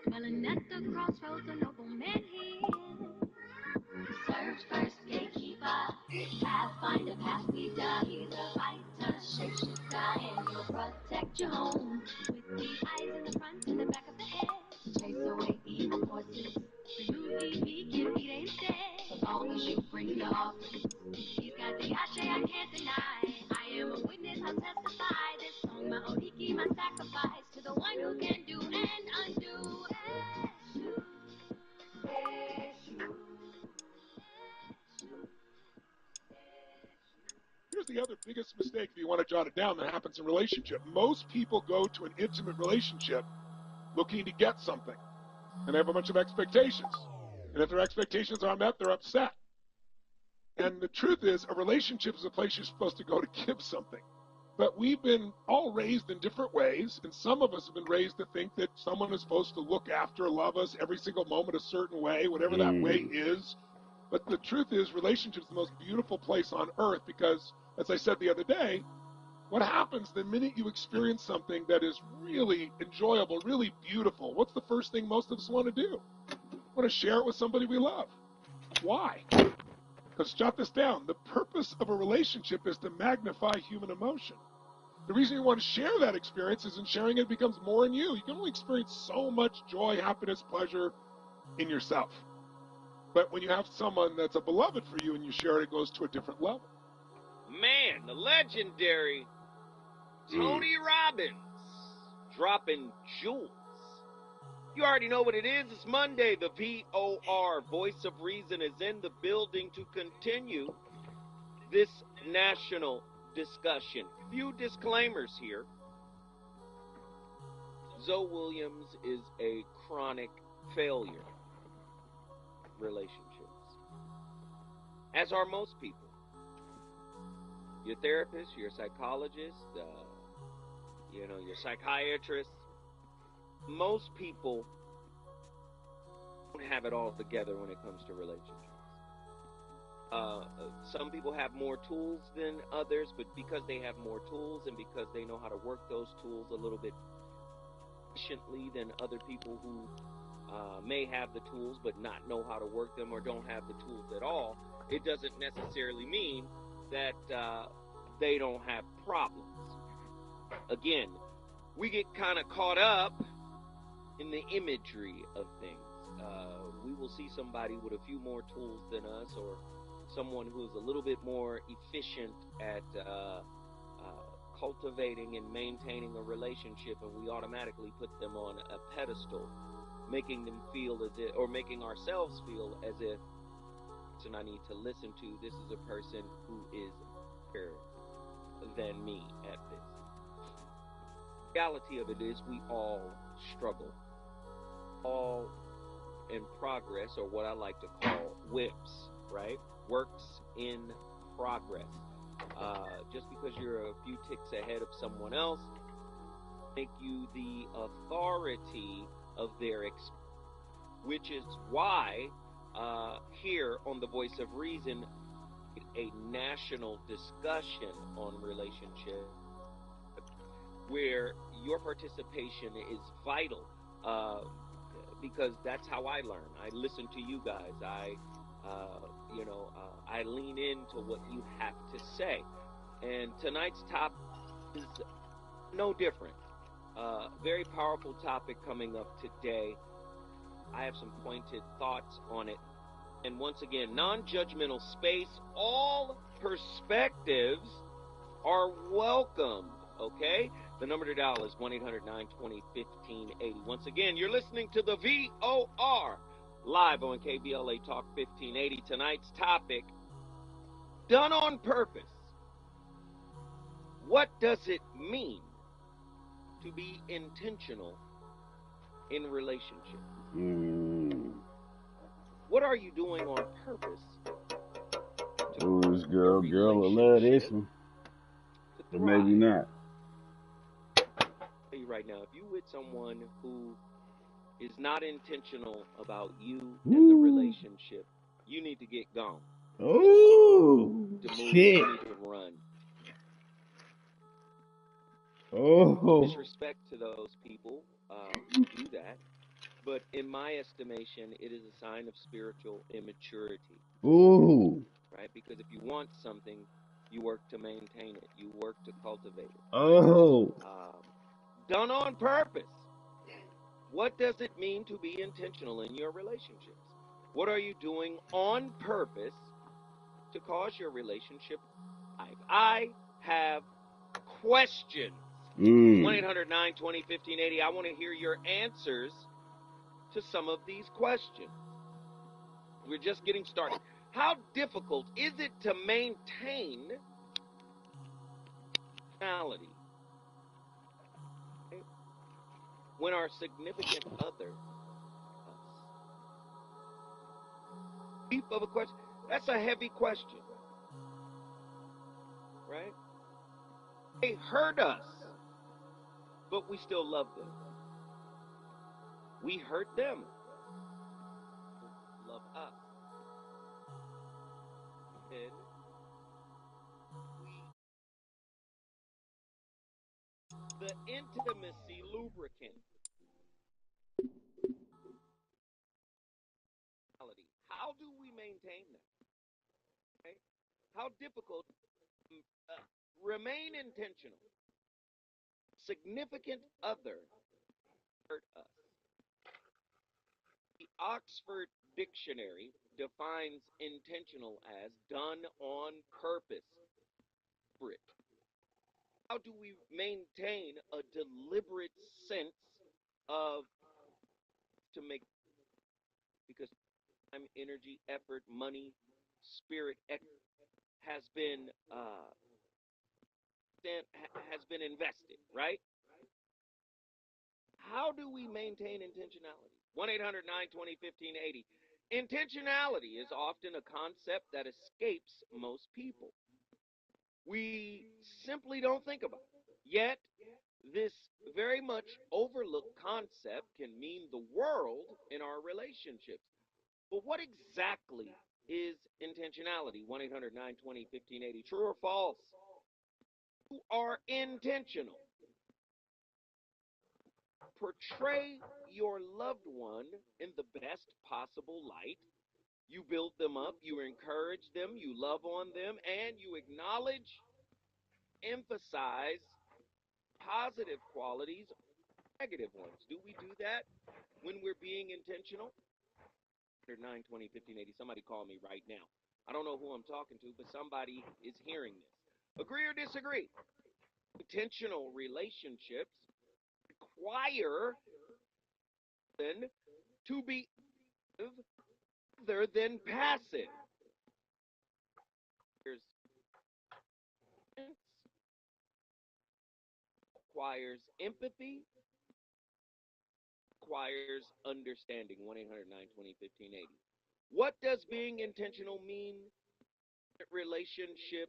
Dwelling at the crossroads, a noble man he is. Served first gatekeeper, pathfinder, path leader. He's a fighter, shapeshifter, and he'll protect your home. With the eyes in the front and the back of the head, to chase away evil forces. For you, he can be there instead. As long as you bring your offerings. He's got the ashe I can't deny. I am a witness, I'll testify. This song, my odiki, my sacrifice to the one who can do and undo. Here's the other biggest mistake, if you want to jot it down, that happens in relationship. Most people go to an intimate relationship looking to get something, and they have a bunch of expectations. And if their expectations aren't met, they're upset. And the truth is, a relationship is a place you're supposed to go to give something. But we've been all raised in different ways, and some of us have been raised to think that someone is supposed to look after, love us every single moment a certain way, whatever that way is. But the truth is, relationships is the most beautiful place on earth because, as I said the other day, what happens the minute you experience something that is really enjoyable, really beautiful, what's the first thing most of us want to do? We want to share it with somebody we love. Why? Because jot this down, the purpose of a relationship is to magnify human emotion. The reason you want to share that experience is in sharing it becomes more in you. You can only experience so much joy, happiness, pleasure in yourself. But when you have someone that's a beloved for you and you share it, it goes to a different level. Man, the legendary Tony Robbins dropping jewels. You already know what it is. It's Monday. The VOR, Voice of Reason, is in the building to continue this national discussion. Few disclaimers here. Zoe Williams is a chronic failure. Relationships, as are most people. Your therapist, your psychologist, your psychiatrist. Most people don't have it all together when it comes to relationships. Some people have more tools than others, but because they have more tools and because they know how to work those tools a little bit efficiently than other people who may have the tools but not know how to work them or don't have the tools at all, it doesn't necessarily mean that they don't have problems. Again, we get kind of caught up in the imagery of things. We will see somebody with a few more tools than us, or someone who is a little bit more efficient at cultivating and maintaining a relationship, and we automatically put them on a pedestal, making them feel as if, or making ourselves feel as if, and I need to listen to, this is a person who is better than me at this. The reality of it is we all struggle, all in progress, or what I like to call WIPs, right? Works in progress. Just because you're a few ticks ahead of someone else, make you the authority of their experience, which is why here on the Voice of Reason, a national discussion on relationships where your participation is vital, because that's how I learn. I listen to you guys. I lean into what you have to say. And tonight's topic is no different. Very powerful topic coming up today. I have some pointed thoughts on it. And once again, non-judgmental space. All perspectives are welcomed, okay? The number to dial is 1-800-920-1580. Once again, you're listening to the VOR live on KBLA Talk 1580. Tonight's topic, done on purpose. What does it mean to be intentional in relationships? What are you doing on purpose? Oh, this girl will love this one. But maybe not. I'll tell you right now, if you with someone who is not intentional about you and the relationship, you need to get gone. Oh, shit. You need to run. Oh. Disrespect to those people do that. But in my estimation, it is a sign of spiritual immaturity, Ooh. right? Because if you want something, you work to maintain it, you work to cultivate it. Oh. Um, done on purpose. What does it mean to be intentional in your relationships? What are you doing on purpose to cause your relationship life? I have questions. 1 Mm. 800 920 1580. I want to hear your answers to some of these questions. We're just getting started. How difficult is it to maintain reality when our significant other us? Deep of a question. That's a heavy question, right? They hurt us, but we still love them. We hurt them, love us. And the intimacy lubricant. How do we maintain that? Okay? How difficult? Uh, Remain intentional. Significant other hurt us. The Oxford Dictionary defines intentional as done on purpose. How do we maintain a deliberate sense of to make, because time, energy, effort, money, spirit has been invested, right? How do we maintain intentionality? 1 800 920 1580. Intentionality is often a concept that escapes most people. We simply don't think about it. Yet, this very much overlooked concept can mean the world in our relationships. But what exactly is intentionality? 1 800 920 1580. True or false? You are intentional. Portray your loved one in the best possible light. You build them up, you encourage them, you love on them, and you acknowledge, emphasize positive qualities, negative ones. Do we do that when we're being intentional? 920 1580. Somebody call me right now. I don't know who I'm talking to, but somebody is hearing this. Agree or disagree? Intentional relationships require then to be other than passive. There's requires empathy, requires understanding. 1 800 920 1580. What does being intentional mean in relationship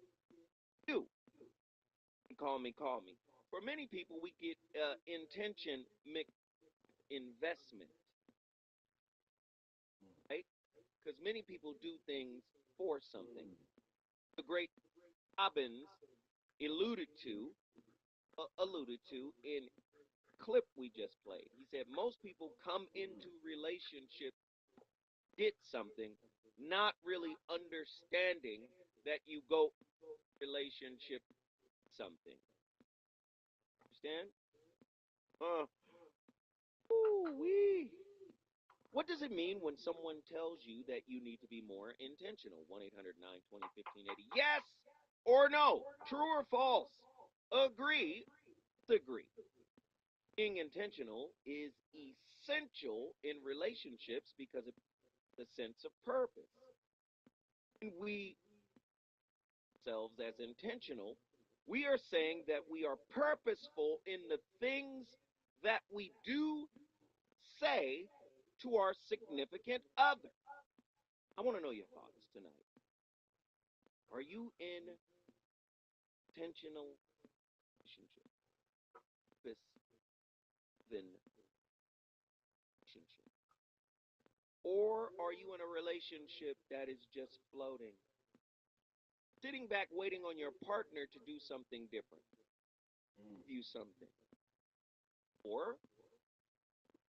to? Call me, call me. For many people, we get intention mixed investment, right? Because many people do things for something. The great Robbins alluded to in clip we just played. He said most people come into relationship get something, not really understanding that you go relationship something. Understand? Uh, Ooh-wee. What does it mean when someone tells you that you need to be more intentional? 1 800 920 1580. Yes or no? True or false? Agree, disagree. Being intentional is essential in relationships because of the sense of purpose. When we ourselves as intentional, we are saying that we are purposeful in the things that we do say to our significant other. I want to know your thoughts tonight. Are you in intentional relationship? Purpose than relationship? Or are you in a relationship that is just floating? Sitting back waiting on your partner to do something different, do something. Or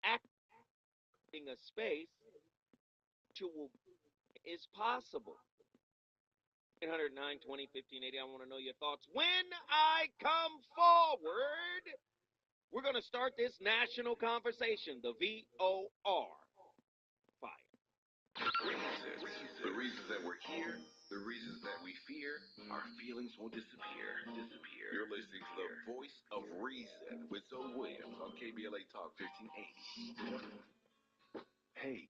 acting a space is possible. 809 20 15 80. I want to know your thoughts. When I come forward, we're going to start this national conversation, the VOR fire. The reasons that we're here, the reasons that we fear, our feelings will disappear. You're listening to the voice of reason with Zoe Williams on KBLA Talk 1580. Hey.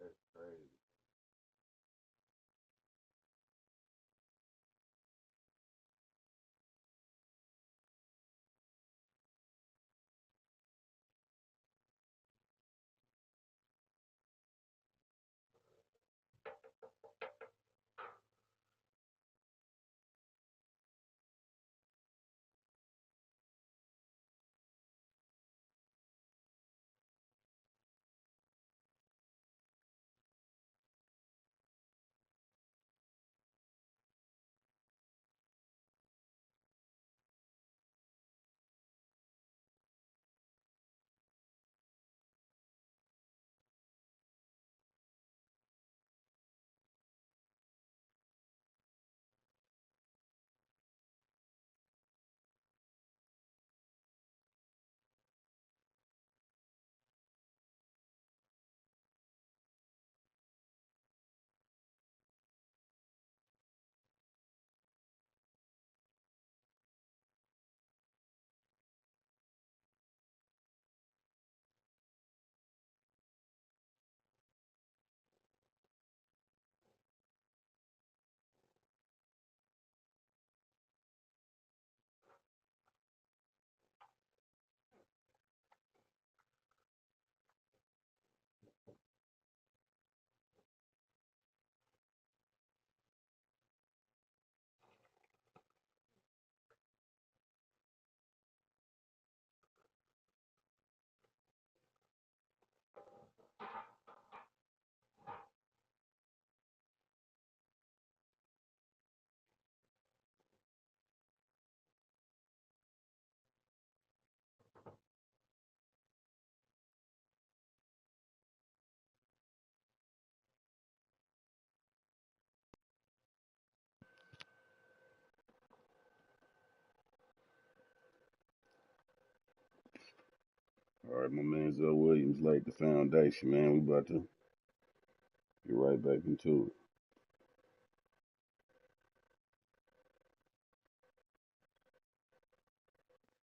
That's crazy. All right, my man Zoe Williams laid the foundation, man. We about to get right back into it.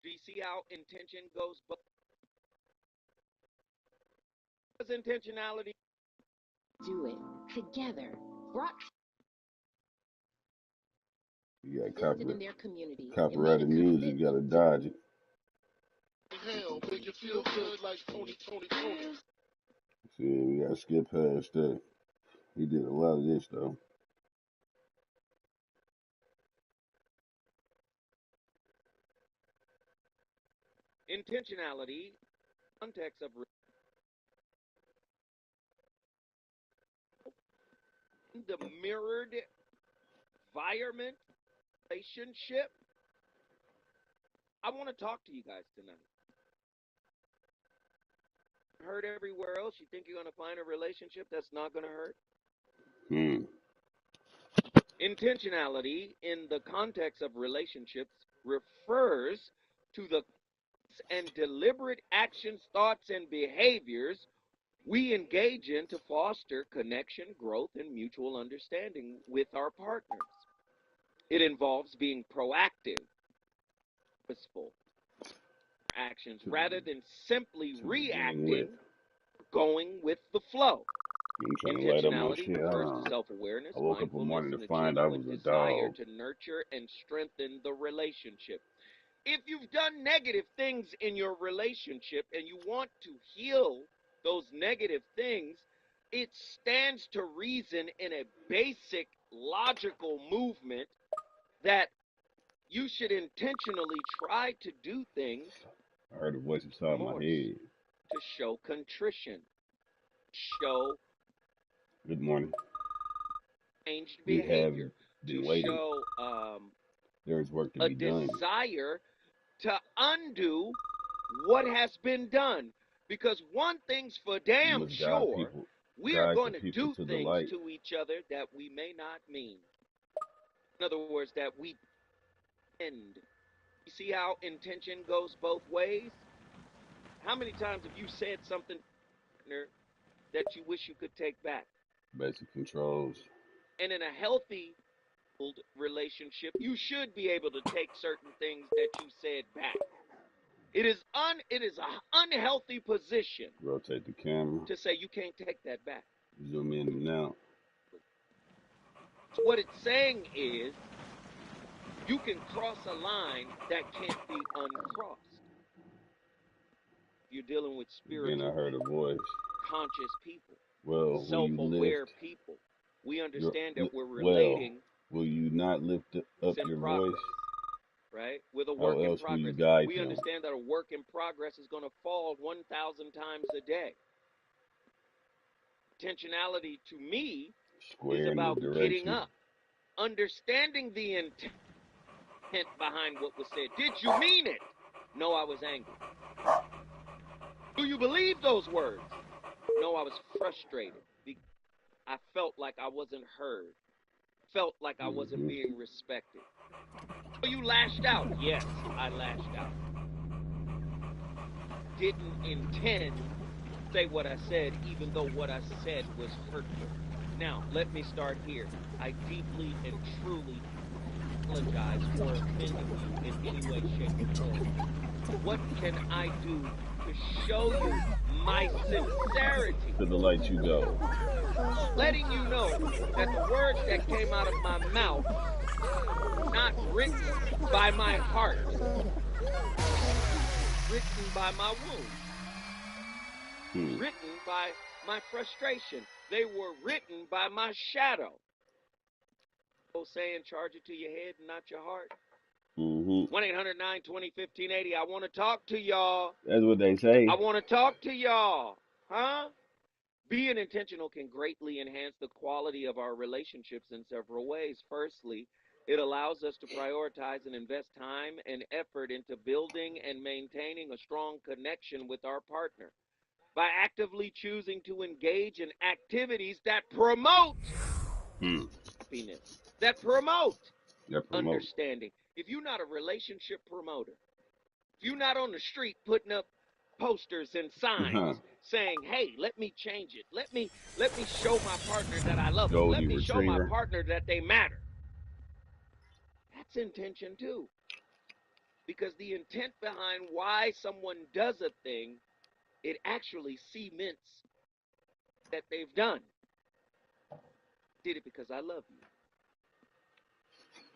Do you see how intention goes? Because intentionality. Do it together. Brought You got invested in their community. copyrighted music, you gotta dodge it. Hell, make you feel good like Tony. See, we gotta skip past that. He did a lot of this though. Intentionality, context of the mirrored environment relationship. I want to talk to you guys tonight. Hurt everywhere else. You think you're going to find a relationship that's not going to hurt? Intentionality in the context of relationships refers to the and deliberate actions, thoughts, and behaviors we engage in to foster connection, growth, and mutual understanding with our partners. It involves being proactive, purposeful actions rather than simply reacting, going with the flow. I'm trying to light up my Intentionality shit. refers Hold to on. self-awareness, I woke up one mindfulness, morning to and a find I genuine was a desire dog. to nurture and strengthen the relationship. If you've done negative things in your relationship and you want to heal those negative things, it stands to reason in a basic logical movement that you should intentionally try to do things, I heard a voice inside my remorse, head. to show contrition, show Good morning. changed We have behavior, to been waiting. show There's work to a be done. desire to undo what has been done. Because one thing's for You damn must sure, we are guide the going to people do to the things light. to each other that we may not mean. In other words, that we intend. You see how intention goes both ways? How many times have you said something that you wish you could take back? Basic controls. And in a healthy relationship, you should be able to take certain things that you said back. It is an unhealthy position Rotate the camera. to say you can't take that back. Zoom in and out. So what it's saying is you can cross a line that can't be uncrossed. You're dealing with Again, I spiritual heard a people, voice. conscious people, Well, will you self-aware lift people. We your understand that we're well? relating. Will you not lift up It's in your progress, voice? right? With a How work in else will you progress. guide We them? understand that a work in progress is going to fall 1,000 times a day. Intentionality to me is Square in the about getting direction. up, understanding the intent behind what was said. Did you mean it? No, I was angry. Do you believe those words? No, I was frustrated. I felt like I wasn't heard. Felt like I wasn't being respected. So you lashed out. Yes, I lashed out. Didn't intend to say what I said, even though what I said was hurtful. Now, let me start here. I deeply and truly apologize for offending you in any way, shape, or form. What can I do to show you my sincerity? To the light you go. Letting you know that the words that came out of my mouth not written by my heart, written by my wound, written by my frustration. They were written by my shadow. Saying charge it to your head and not your heart. 1-800-920-1580. I want to talk to y'all. That's what they say. I want to talk to y'all. Huh? Being intentional can greatly enhance the quality of our relationships in several ways. Firstly, it allows us to prioritize and invest time and effort into building and maintaining a strong connection with our partner by actively choosing to engage in activities that promote happiness, that promote understanding. If you're not a relationship promoter, if you're not on the street putting up posters and signs saying, hey, let me change it. Let me show my partner that I love them. Let me show my partner that they matter. That's intention too. Because the intent behind why someone does a thing, it actually cements that they've done. Did it because I love you.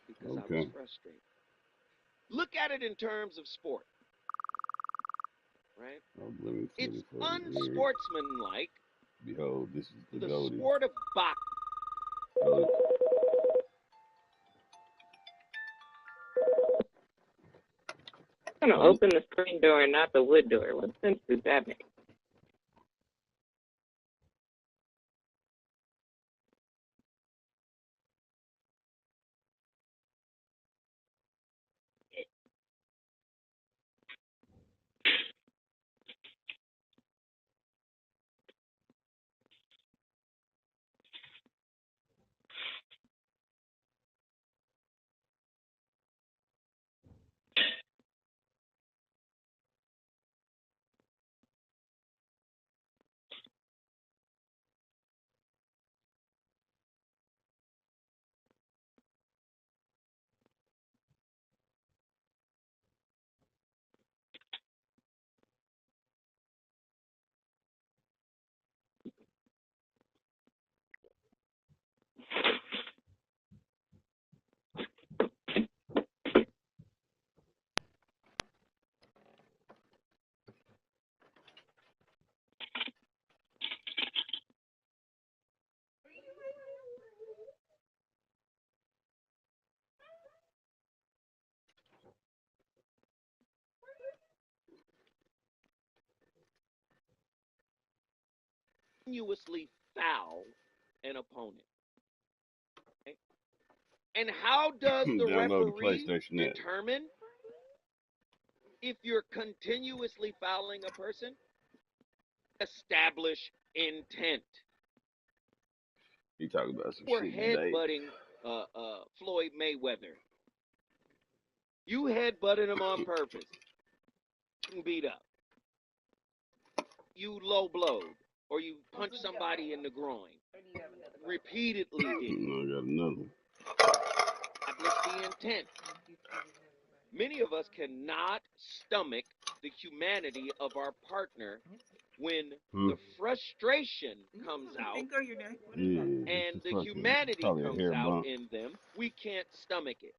Because I was frustrated. Look at it in terms of sport. Right? It's unsportsmanlike. Behold, this is the sport of boxing. I'm going to open the screen door and not the wood door. What sense does that make? continuously foul an opponent. Okay? And how does the Download the referee PlayStation app. determine if you're continuously fouling a person? Establish intent. He talking about some We're shit today. headbutting Floyd Mayweather. You headbutted him on purpose. Beat up. You low blowed, or you punched somebody in the groin. Repeatedly did. No, I got another one. Establish the intent. Many of us cannot stomach the humanity of our partner when the frustration comes out and the humanity comes out in them. We can't stomach it.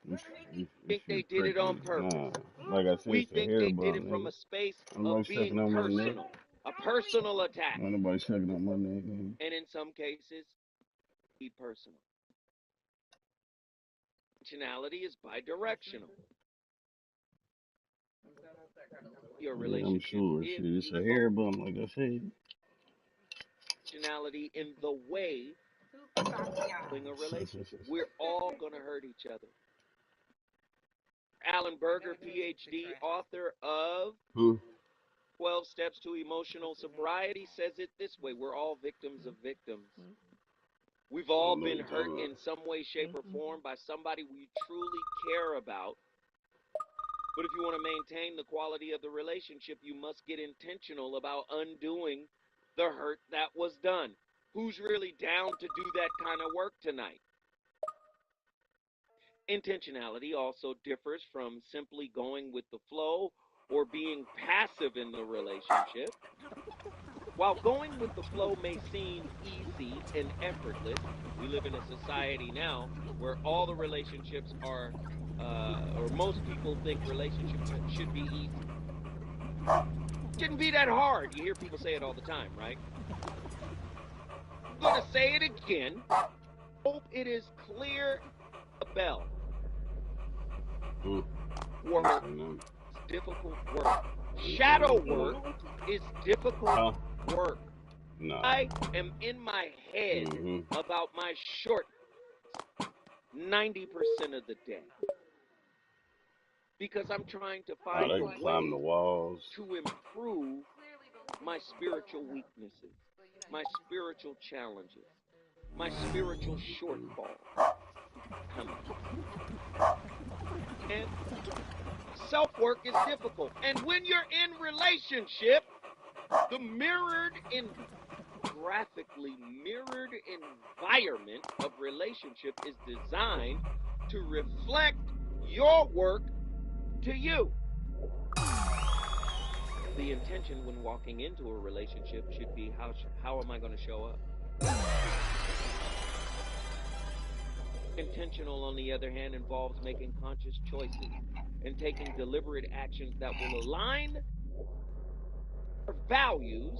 We think they did it on purpose. Nah, like I said, We it's a think hair they did bump, it from nigga. a space Nobody of being sucking on my neck. personal, a personal attack. Ain't nobody sucking on my neck, nigga. And in some cases, be personal. Intentionality is bidirectional. Your relationship I'm sure. is Shit, it's a hair bump, like I said. intentionality in the way in a relationship. We're all gonna hurt each other. Alan Berger, PhD, author of 12 Steps to Emotional Sobriety, says it this way: we're all victims of victims. We've all been hurt in some way, shape, or form by somebody we truly care about. But if you want to maintain the quality of the relationship, you must get intentional about undoing the hurt that was done. Who's really down to do that kind of work tonight? Intentionality also differs from simply going with the flow or being passive in the relationship. While going with the flow may seem easy and effortless, we live in a society now where all the relationships are, or most people think relationships should be easy. Shouldn't be that hard. You hear people say it all the time, right? I'm going to say it again. Hope it is clear. The bell. Work is difficult work. Shadow work is difficult work. No. I am in my head about my short 90% of the day because I'm trying to find a way to improve my spiritual weaknesses, my spiritual challenges, my spiritual shortfalls. And self-work is difficult. And when you're in relationship, the graphically mirrored environment of relationship is designed to reflect your work to you. The intention when walking into a relationship should be how am I going to show up? Intentional, on the other hand, involves making conscious choices and taking deliberate actions that will align our values,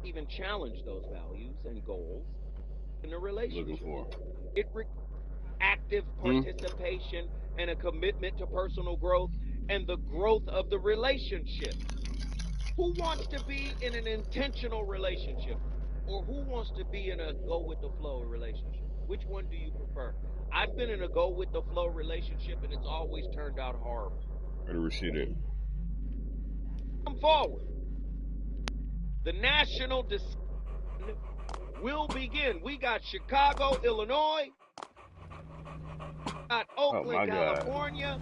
even challenge those values and goals in a relationship. It requires active participation and a commitment to personal growth and the growth of the relationship. Who wants to be in an intentional relationship? Or who wants to be in a go-with-the-flow relationship? Which one do you prefer? I've been in a go-with-the-flow relationship, and it's always turned out horrible. Where do we see that? Come forward. The national discussion will begin. We got Chicago, Illinois. Got Oakland, California.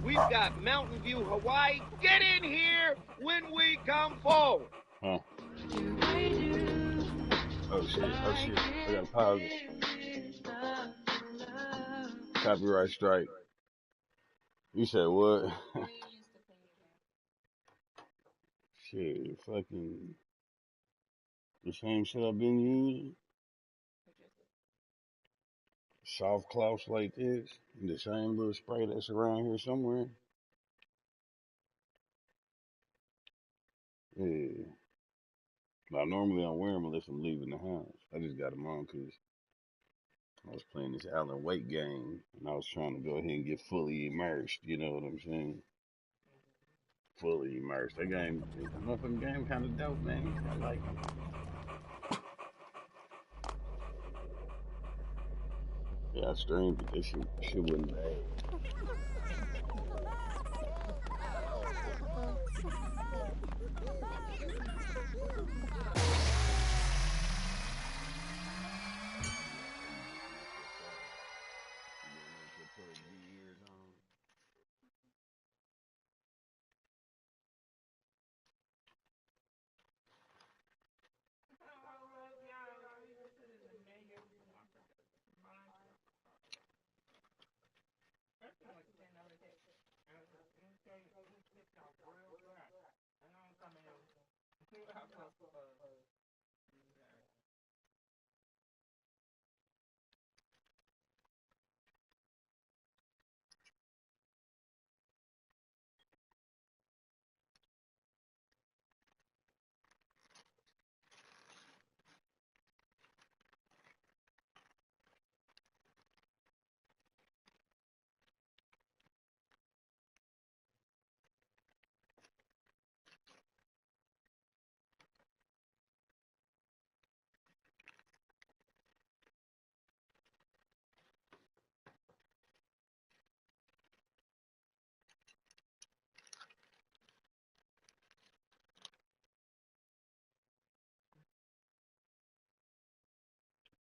We've got Mountain View, Hawaii. Get in here when we come forward. Oh shit. I gotta pause it. Copyright strike. You said what? Shit, fucking the same shit I've been using. Soft clouds like this. The same little spray that's around here somewhere. Yeah. Now, normally I wear them unless I'm leaving the house. I just got them on because I was playing this Alan Wake game and I was trying to go ahead and get fully immersed. You know what I'm saying? fully immersed. That game, that motherfucking game, kind of dope, man. I like it. Yeah, I streamed it. That shit wasn't bad. Yeah, I used to smash that fast. You go in there and put those ears on.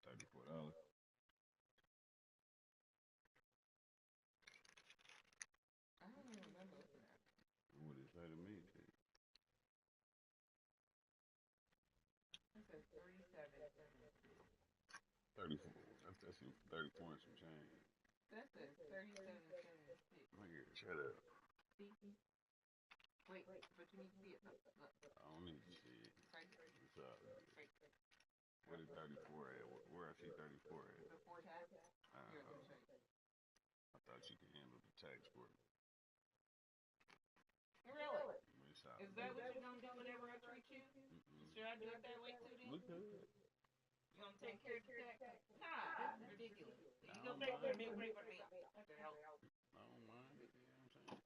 $34. What did it say to me? 34. That's 34 and some change. Nigga, shut up. I don't need to see it. It's all good. What is 34 at? Where I see 34 at? I thought you could handle the tax for me. It's all good. Mm-mm. We could. I don't mind. I don't mind. You know what I'm saying?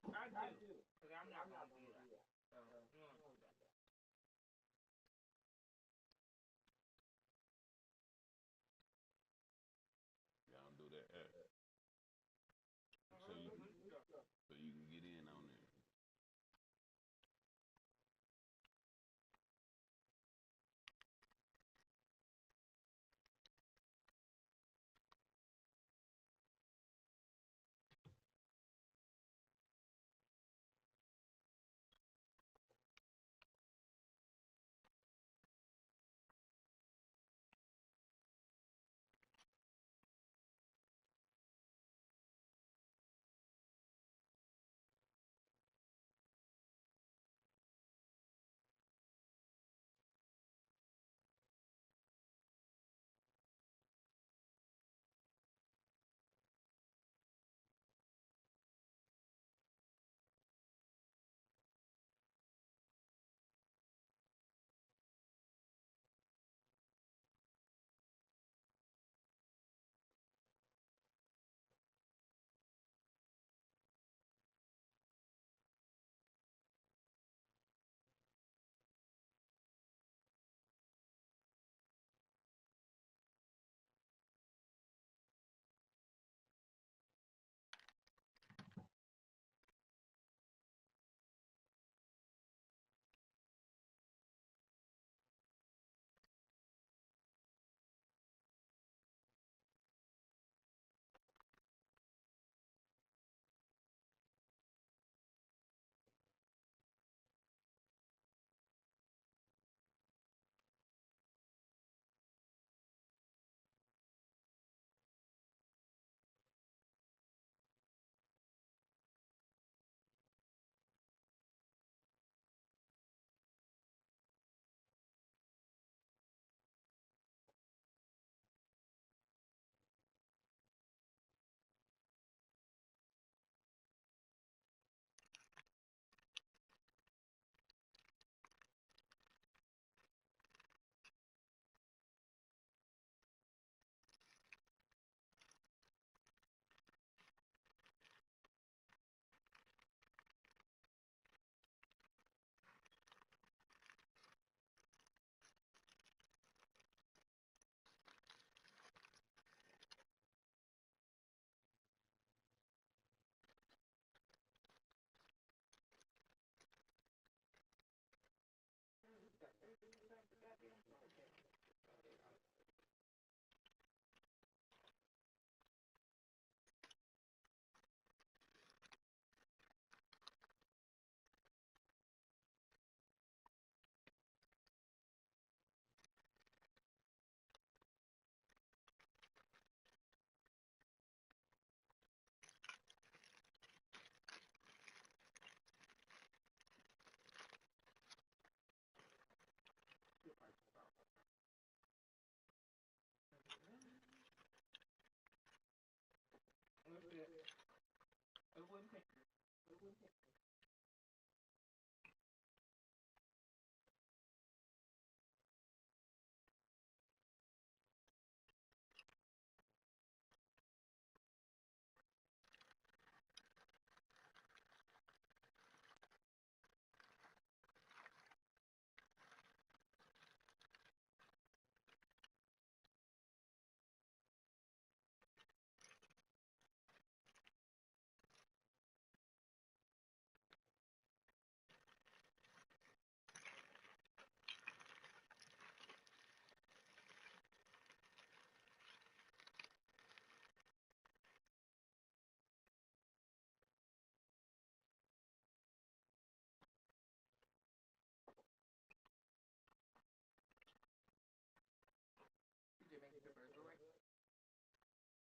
Y'all don't do that app so you can get in on there.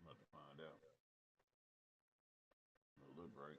I'm about to find out. It'll look right.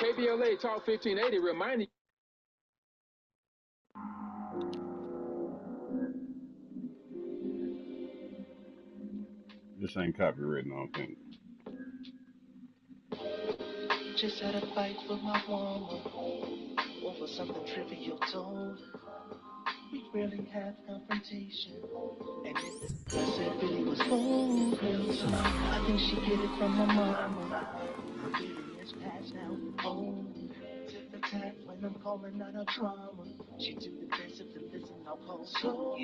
KBLA Talk 1580 reminding This ain't copywritten, I don't think. Just had a fight with my woman over something trivial told. We rarely have confrontation, and if I said really was bold, I think she get it from my mama. Experience passed down home. Tip the tap when I'm calling out her trauma. She too defensive to listen, I'll call slow.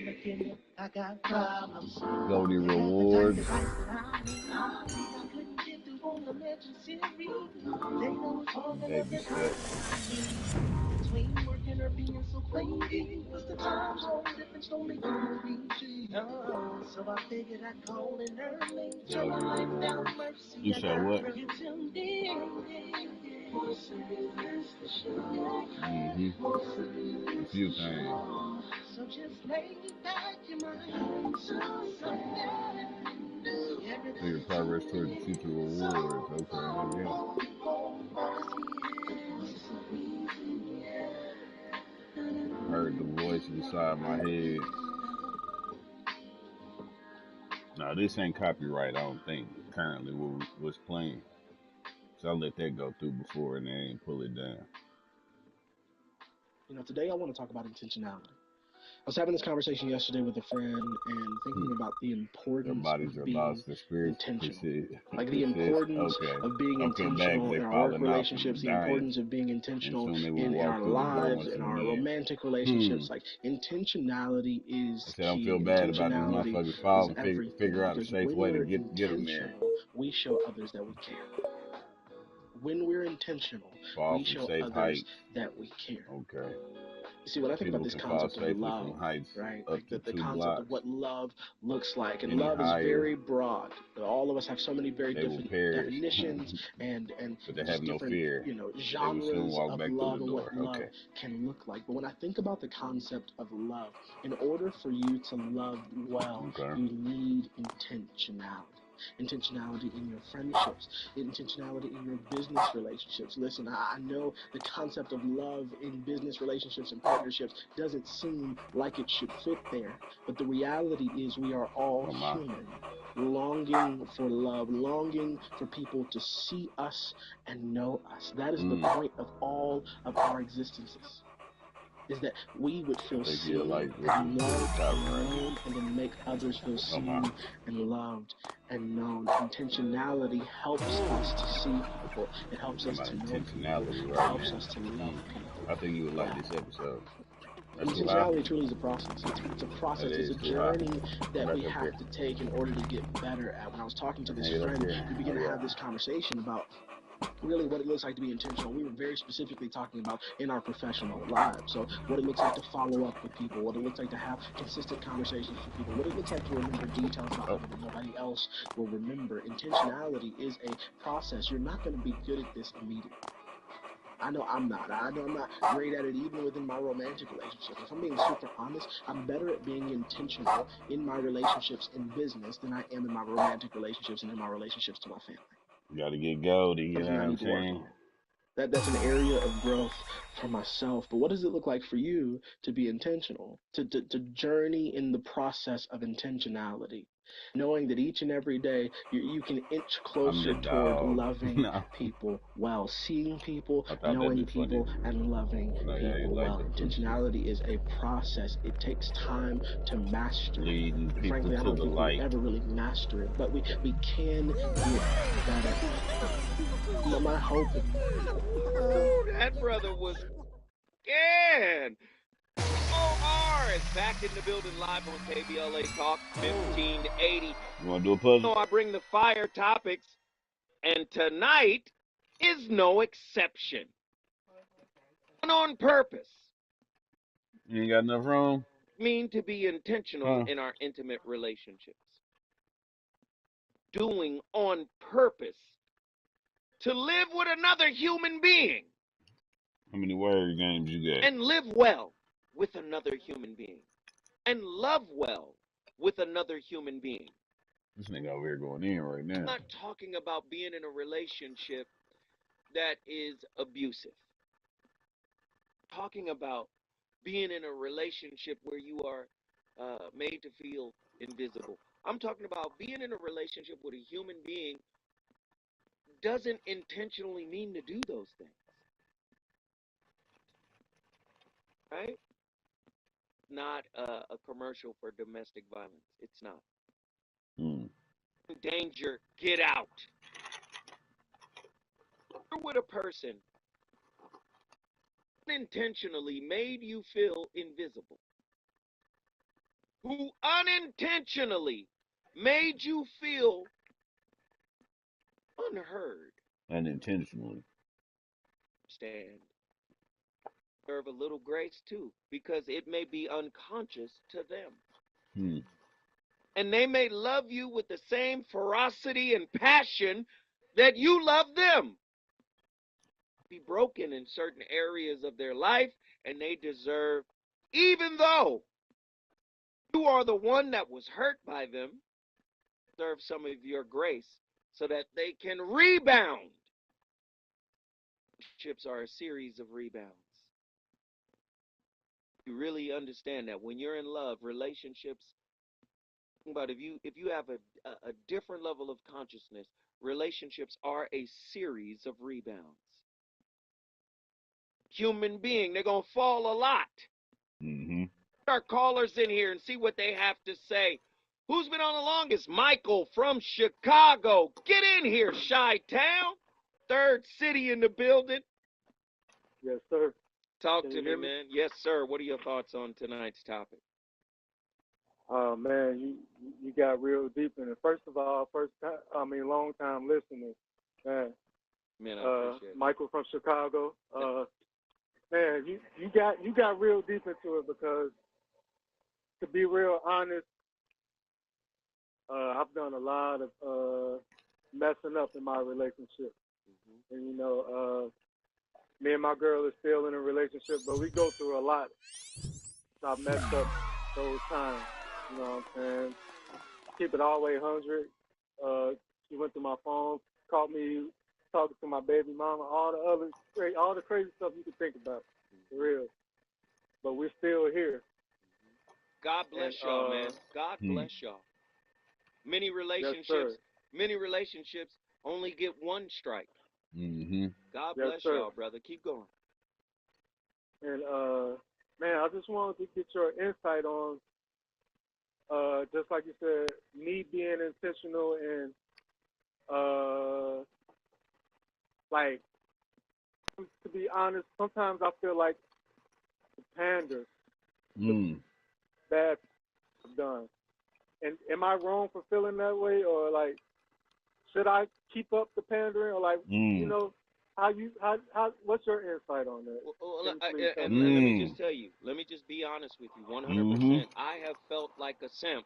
Looking, I got problems. Goldie Rewards. Baby steps. Between working or being so crazy, was the time zone difference don't make it easy. So I figured I'd call in early. Show my life down mercy. You said what? A few things. So just lay back your mind. So something new. So your progress towards the future rewards. Okay, yeah. I heard the voice inside my head. Now this ain't copyright, I don't think. Currently, what was playing. So I let that go through before and they ain't pull it down. You know, today I want to talk about intentionality. I was having this conversation yesterday with a friend and thinking about the Their importance bodies of are being lost, their spirits intentional. Like the persist. importance Okay. of being Don't feel bad because intentional they in our work falling off relationships, and the dying. importance of being And intentional soon they will in walk our through the door lives, once in our again. romantic relationships. Like intentionality I is said, don't key. feel bad about these Intentionality motherfuckers is falling. Figure everything out a because safe when way to we're get them there. intentional, we show others that we care. When we're intentional, Fall we from show safe others heights. that we care. Okay. You see, when I think about People this can fall concept of safely from love, heights right? up Like to the 2 concept of blocks. what love looks like, and Any love is higher, very broad. All of us have so many very they will different perish. definitions and But they have just no different, fear. you know, They will soon genres walk of back through love the and what door. love Okay. can look like. But when I think about the concept of love, in order for you to love well, Okay. you need intentionality. Intentionality in your friendships, intentionality in your business relationships. Listen, I know the concept of love in business relationships and partnerships doesn't seem like it should fit there, but the reality is we are all Oh my. human, longing for love, longing for people to see us and know us. That is the point of all of our existences, is that we would I feel think you'll seen like what and you what loved we're talking and right known, now. and then make others feel Oh my. seen and loved and known. Intentionality helps us to see people. It We're helps talking us about to know people. intentionality It right helps now. us to love people. I think you would like Yeah. this episode. That's too high? Intentionality truly is a process. It's a That process. It's a is too high. journey Get that back we up have here. to take in order to get better at. When I was talking to Let's this hang it up friend, here. we began Oh to yeah. have this conversation about really what it looks like to be intentional. We were very specifically talking about in our professional lives. So what it looks like to follow up with people, what it looks like to have consistent conversations with people, what it looks like to remember details about Oh. them that nobody else will remember. Intentionality is a process. You're not going to be good at this immediately. I know I'm not. I know I'm not great at it even within my romantic relationships. If I'm being super honest, I'm better at being intentional in my relationships in business than I am in my romantic relationships and in my relationships to my family. You gotta get goldie, you know Something what I I'm need to work saying? on. That's an area of growth for myself. But what does it look like for you to be intentional, to journey in the process of intentionality, knowing that each and every day you can inch I'm the closer toward dog. loving No. people well, seeing people, I thought that'd knowing be funny. people, and loving I know y'all ain't people like well. that foolishness. Intentionality is a process. It takes time to master it. Leading And people frankly, I to don't the think we'll light. ever really master it, but we can get better at it. My hope. Ooh, that brother was scared. OR is back in the building live on KBLA Talk 1580. You wanna do a puzzle? So I bring the fire topics, and tonight is no exception. And on purpose. You ain't got enough room? Mean to be intentional in our intimate relationships. Doing on purpose to live with another human being. How many word games you got? And live well with another human being. And love well with another human being. This nigga over here going in right now. I'm not talking about being in a relationship that is abusive. I'm talking about being in a relationship where you are made to feel invisible. I'm talking about being in a relationship with a human being doesn't intentionally mean to do those things. Right? Not a commercial for domestic violence. It's not. Danger, get out. You're with a person who unintentionally made you feel invisible, who unintentionally made you feel unheard. Unintentionally. Stand. Serve a little grace too, because it may be unconscious to them. And they may love you with the same ferocity and passion that you love them. Be broken in certain areas of their life, and they deserve, even though you are the one that was hurt by them, serve some of your grace so that they can rebound. Relationships are a series of rebounds. You really understand that when you're in love, relationships, but if you have a different level of consciousness, relationships are a series of rebounds. Human being, they're gonna fall a lot. Mm-hmm. Our callers in here and see what they have to say. Who's been on the longest? Michael from Chicago. Get in here, Chi-Town. Third city in the building. Yes, sir. Talk Can to you me, hear me? man. Yes, sir. What are your thoughts on tonight's topic? Man, you got real deep in it. First of all, long time listener, man. Man, I appreciate it. Michael from Chicago. Man, you got real deep into it because, to be real honest, I've done a lot of messing up in my relationship, and me and my girl is still in a relationship, but we go through a lot. So I messed up those times. You know what I'm saying? Keep it all the way 100. She went through my phone, caught me talking to my baby mama, all the crazy stuff you could think about, for real. But we're still here. God bless y'all, man. God bless y'all. Many relationships only get one strike. Mm-hmm. God bless y'all, brother. Keep going. And man, I just wanted to get your insight on, just like you said, me being intentional and like, to be honest, sometimes I feel like the pander, bad done. And am I wrong for feeling that way, or like, should I keep up the pandering, or like, what's your insight on that? Let me just tell you, let me just be honest with you, 100%. I have felt like a simp,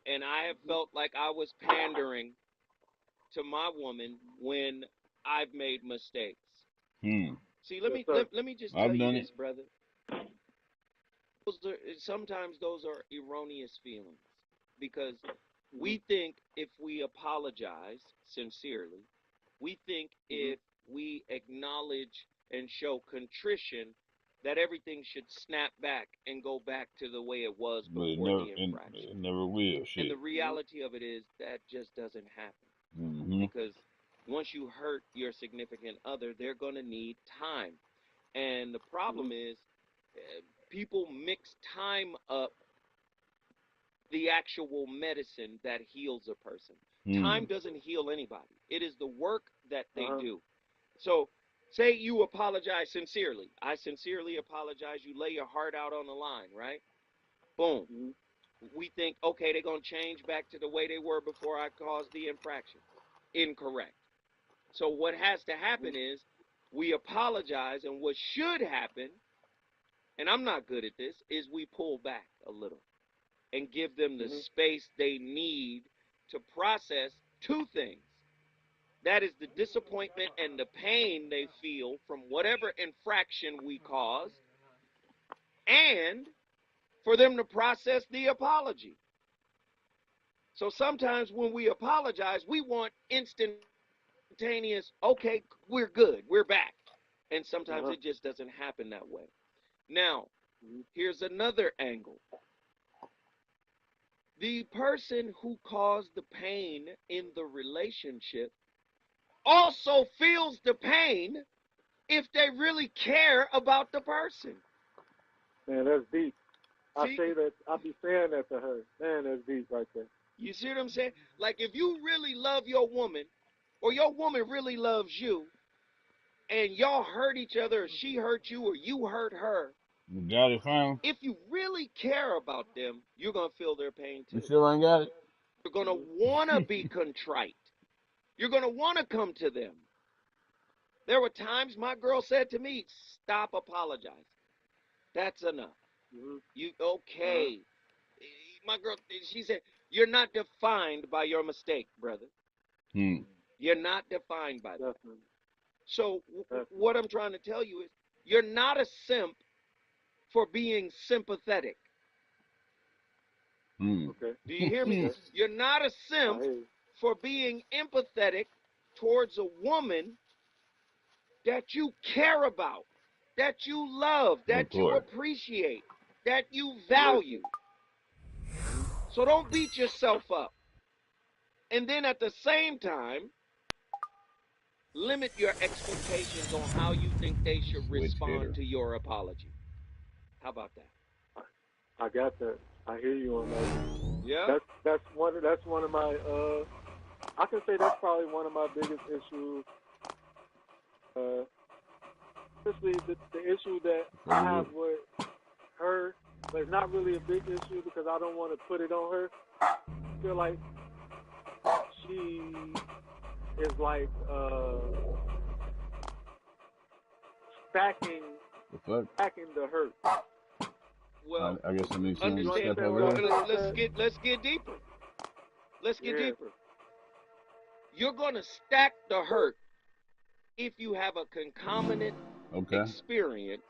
and I have felt like I was pandering to my woman when I've made mistakes. See, let me just tell you this, brother. Sometimes those are erroneous feelings, because we think if we apologize sincerely, we think if we acknowledge and show contrition, that everything should snap back and go back to the way it was before the infraction. It never will. Shit. And the reality of it is that just doesn't happen. Because once you hurt your significant other, they're going to need time. And the problem is, people mix time up the actual medicine that heals a person. Time doesn't heal anybody. It is the work that they do. So say you apologize sincerely. I sincerely apologize. You lay your heart out on the line, right? Boom. We think, okay, they're going to change back to the way they were before I caused the infraction. Incorrect. So what has to happen is we apologize, and what should happen, and I'm not good at this, is we pull back a little and give them the space they need to process two things. That is the disappointment and the pain they feel from whatever infraction we caused, and for them to process the apology. So sometimes when we apologize, we want instantaneous, okay, we're good, we're back. And sometimes it just doesn't happen that way. Now, here's another angle. The person who caused the pain in the relationship also feels the pain if they really care about the person. Man, that's deep. I say that, I be saying that to her. Man, that's deep right there. You see what I'm saying? Like, if you really love your woman, or your woman really loves you, and y'all hurt each other, or she hurt you, or you hurt her, you got it, fam? if you really care about them, you're going to feel their pain too. You still ain't got it? You're going to want to be contrite. You're going to want to come to them. There were times my girl said to me, stop apologizing. That's enough. Okay. My girl, she said, you're not defined by your mistake, brother. You're not defined by that. So what I'm trying to tell you is, you're not a simp for being sympathetic. Okay. Do you hear me? Okay. You're not a simp I hear you. for being empathetic towards a woman that you care about, that you love, Of that you course. appreciate, that you Listen. value. So don't beat yourself up. And then at the same time, limit your expectations on how you think they should Switch respond hitter. to your apology. How about that? I got that. I hear you on that. Yeah? That's one of my I can say that's probably one of my biggest issues. Especially the issue that I have with her, but it's not really a big issue because I don't want to put it on her. I feel like she is like stacking the hurt. Well, I guess it makes sense. understand. Step over Let's get deeper. Let's get Yeah. deeper. You're gonna stack the hurt if you have a concomitant experience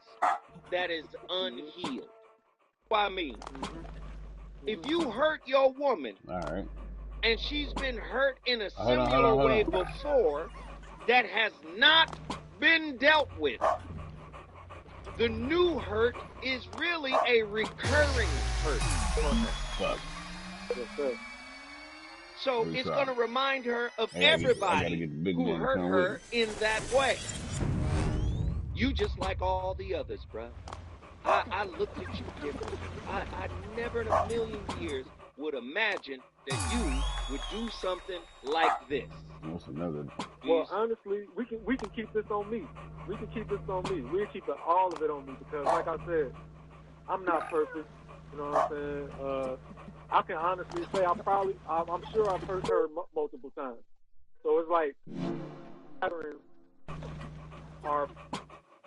that is unhealed. What I mean, if you hurt your woman, and she's been hurt in a similar way before that has not been dealt with, the new hurt is really a recurring hurt for her. Yes, sir. So it's going to remind her of everybody who hurt her in that way. You just like all the others, bruh. I looked at you different. I never in a million years would imagine that you would do something like this. What's another? Well, honestly, we can keep this on me. We can keep this on me. We'll keep all of it on me because, like I said, I'm not perfect. You know what I'm saying? I can honestly say I'm sure I've hurt her multiple times. So it's like patterns are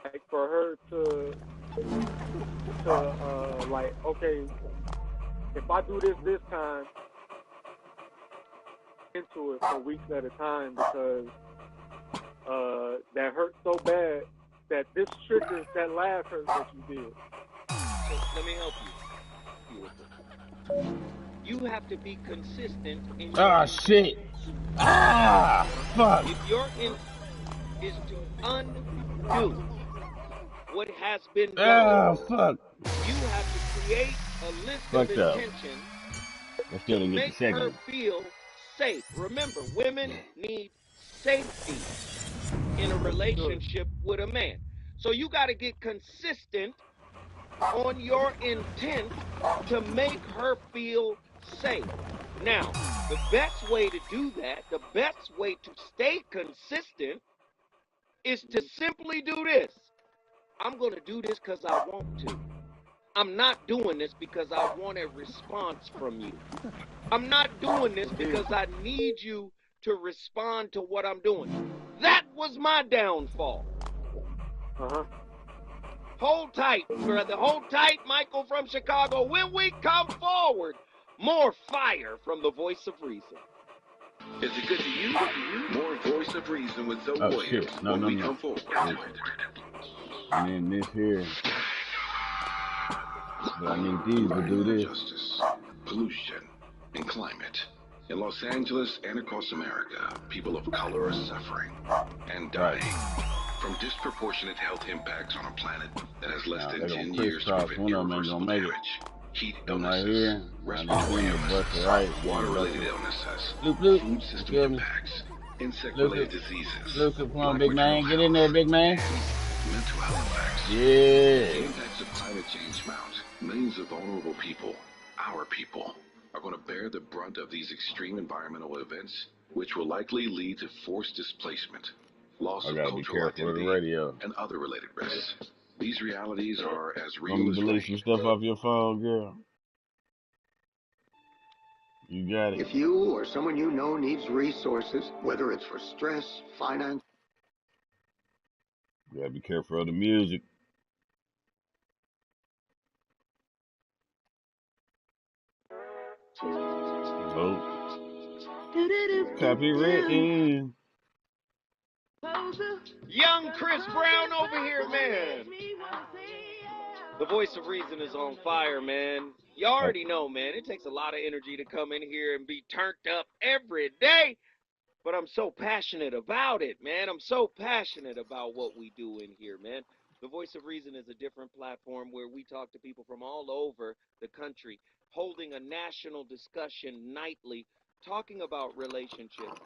like for her to like, okay, if I do this time, into it for weeks at a time because that hurt so bad that this triggers that last hurt that you did. So let me help you. Beautiful. You have to be consistent in your shit. Fuck. If your intent is to undo what has been done, fuck. You have to create a list of intentions to make her feel safe. Remember, women need safety in a relationship with a man. So you got to get consistent on your intent to make her feel safe. Now, the best way to do that, the best way to stay consistent is to simply do this. I'm going to do this because I want to. I'm not doing this because I want a response from you. I'm not doing this because I need you to respond to what I'm doing. That was my downfall. Hold tight, brother. Hold tight, Michael from Chicago. When we come forward, more fire from the voice of reason. Is it good to you? More voice of reason with Zoe Williams. No. Come forward. And then this here. But I need these to do this. Justice, pollution, and climate. In Los Angeles and across America, people of color are suffering and dying from disproportionate health impacts on a planet that has less than 10 years to prevent irreversible damage. Heat illnesses, respiratory illnesses, water-related illnesses, food system impacts, insect-related diseases, come on, big man. Get in there, big man. mental health effects. Yeah. The impacts of climate change mount. Millions of vulnerable people, our people, are going to bear the brunt of these extreme environmental events, which will likely lead to forced displacement, loss of cultural identity, and other related risks. These realities are as real as delete some stuff off your phone, girl. You got it. If you or someone you know needs resources, whether it's for stress, finance... You gotta be careful of the music. Oh. Copywritten. Young Chris Brown over here, man. The voice of reason is on fire, man. You already know, man. It takes a lot of energy to come in here and be turned up every day. But I'm so passionate about it, man. I'm so passionate about what we do in here, man. The Voice of Reason is a different platform where we talk to people from all over the country, holding a national discussion nightly, talking about relationships.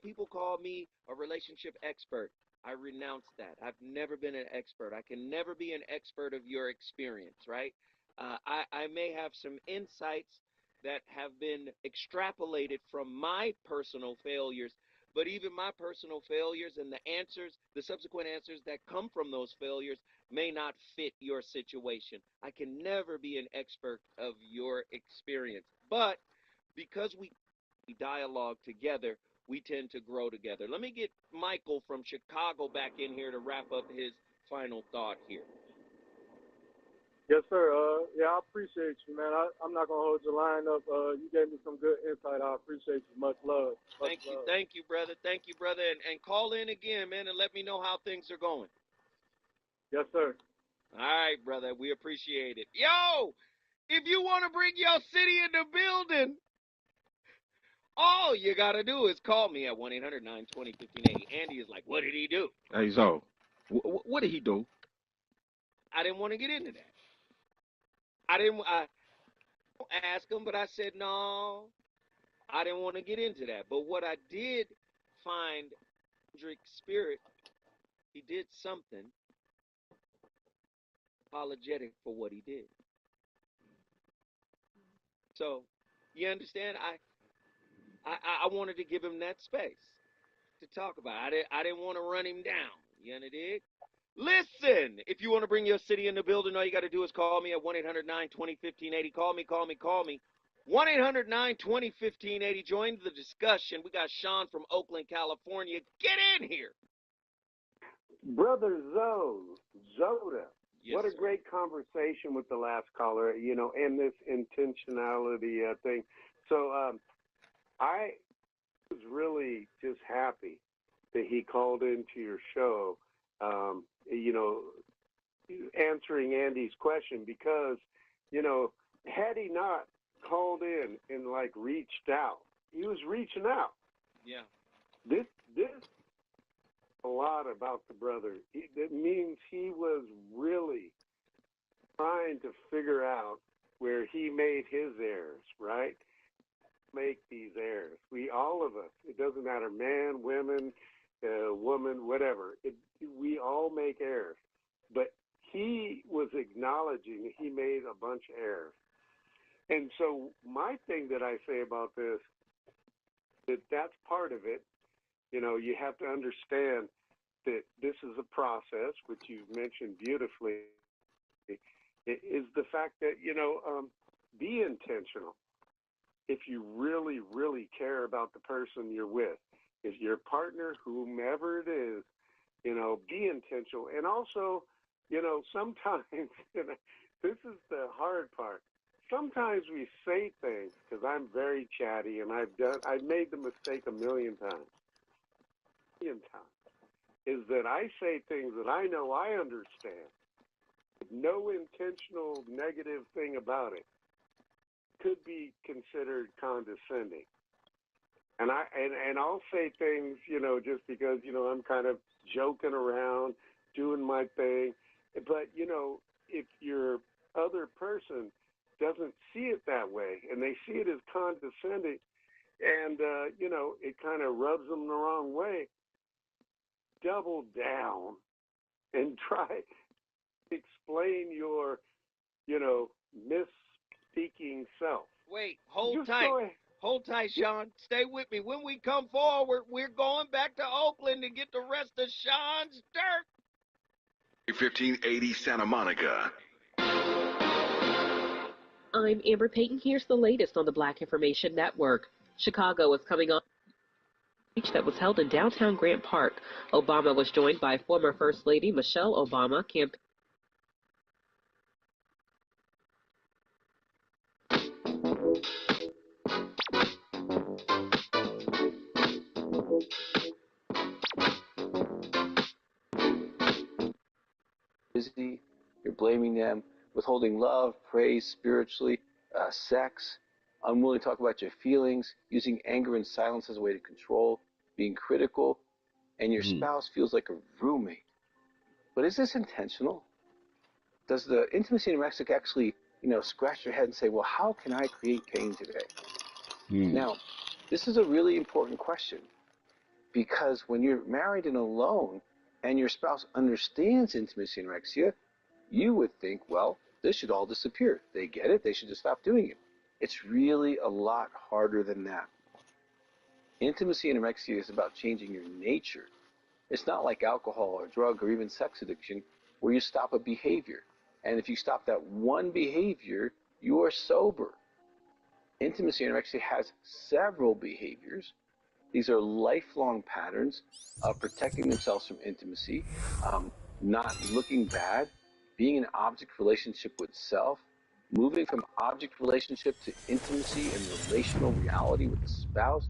People call me a relationship expert. I renounce that. I've never been an expert. I can never be an expert of your experience, right? I may have some insights that have been extrapolated from my personal failures, but even my personal failures and the answers, the subsequent answers that come from those failures may not fit your situation. I can never be an expert of your experience, but because we dialogue together, we tend to grow together. Let me get Michael from Chicago back in here to wrap up his final thought here. Yes, sir. Yeah, I appreciate you, man. I'm not gonna hold your line up. You gave me some good insight. I appreciate you. Much love. Thank you, brother. Thank you, brother. And call in again, man, and let me know how things are going. Yes, sir. All right, brother. We appreciate it. Yo, if you want to bring your city in the building, all you got to do is call me at 1-800-920-1580. Andy is like, what did he do? Hey, Zo, what did he do? I didn't want to get into that. I didn't ask him, but I said, no, I didn't want to get into that. But what I did find, Hendrix's spirit, he did something apologetic for what he did. So, you understand? I wanted to give him that space to talk about it. I didn't want to run him down. You understand? Listen, if you want to bring your city in the building, all you got to do is call me at 1-800-920-1580. Call me. 1-800-920-1580. Join the discussion. We got Sean from Oakland, California. Get in here. Brother Zoda. Yes, what a sir. great conversation with the last caller, and this intentionality thing. So I was really just happy that he called into your show, answering Andy's question, because, had he not called in and reached out, he was reaching out. Yeah. This a lot about the brother. It means he was really trying to figure out where he made his errors, right? Make these errors. All of us, it doesn't matter, man, women, woman, whatever. We all make errors. But he was acknowledging that he made a bunch of errors. And so my thing that I say about this, that's part of it. You have to understand that this is a process, which you've mentioned beautifully, is the fact that, be intentional. If you really, really care about the person you're with, if your partner, whomever it is, be intentional. And also, sometimes, this is the hard part. Sometimes we say things, because I'm very chatty, and I've made the mistake a million times, is that I say things that I know I understand, no intentional negative thing about it, could be considered condescending. And I'll say things, just because, I'm kind of joking around, doing my thing. But, if your other person doesn't see it that way, and they see it as condescending, and, it kind of rubs them the wrong way, double down and try to explain your, misspeaking self. Wait, hold tight, Sean. Stay with me. When we come forward, we're going back to Oakland to get the rest of Sean's dirt. 1580 Santa Monica. I'm Amber Payton. Here's the latest on the Black Information Network. Chicago is coming on speech that was held in downtown Grant Park. Obama was joined by former First Lady Michelle Obama, campaign. Busy You're blaming them, withholding love, praise spiritually, sex, unwilling to talk about your feelings, using anger and silence as a way to control, being critical, and your spouse feels like a roommate. But is this intentional? Does the intimacy anorexic actually, scratch your head and say, well, how can I create pain today? Now, this is a really important question, because when you're married and alone and your spouse understands intimacy anorexia, you would think, well, this should all disappear. They get it. They should just stop doing it. It's really a lot harder than that. Intimacy anorexia is about changing your nature. It's not like alcohol or drug or even sex addiction, where you stop a behavior. And if you stop that one behavior, you are sober. Intimacy anorexia has several behaviors. These are lifelong patterns of protecting themselves from intimacy, not looking bad, being in an object relationship with self, moving from object relationship to intimacy and relational reality with the spouse.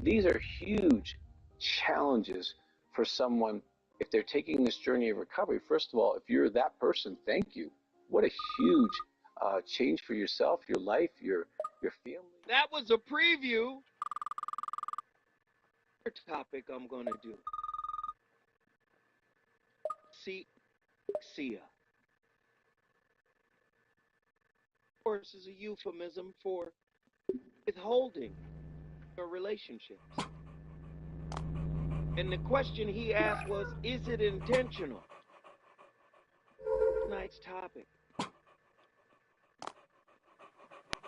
These are huge challenges for someone if they're taking this journey of recovery. First of all, if you're that person, thank you. What a huge change for yourself, your life, your family. That was a preview. Topic I'm going to do. Anorexia. Of course, is a euphemism for withholding your relationships. And the question he asked was, is it intentional? Tonight's topic.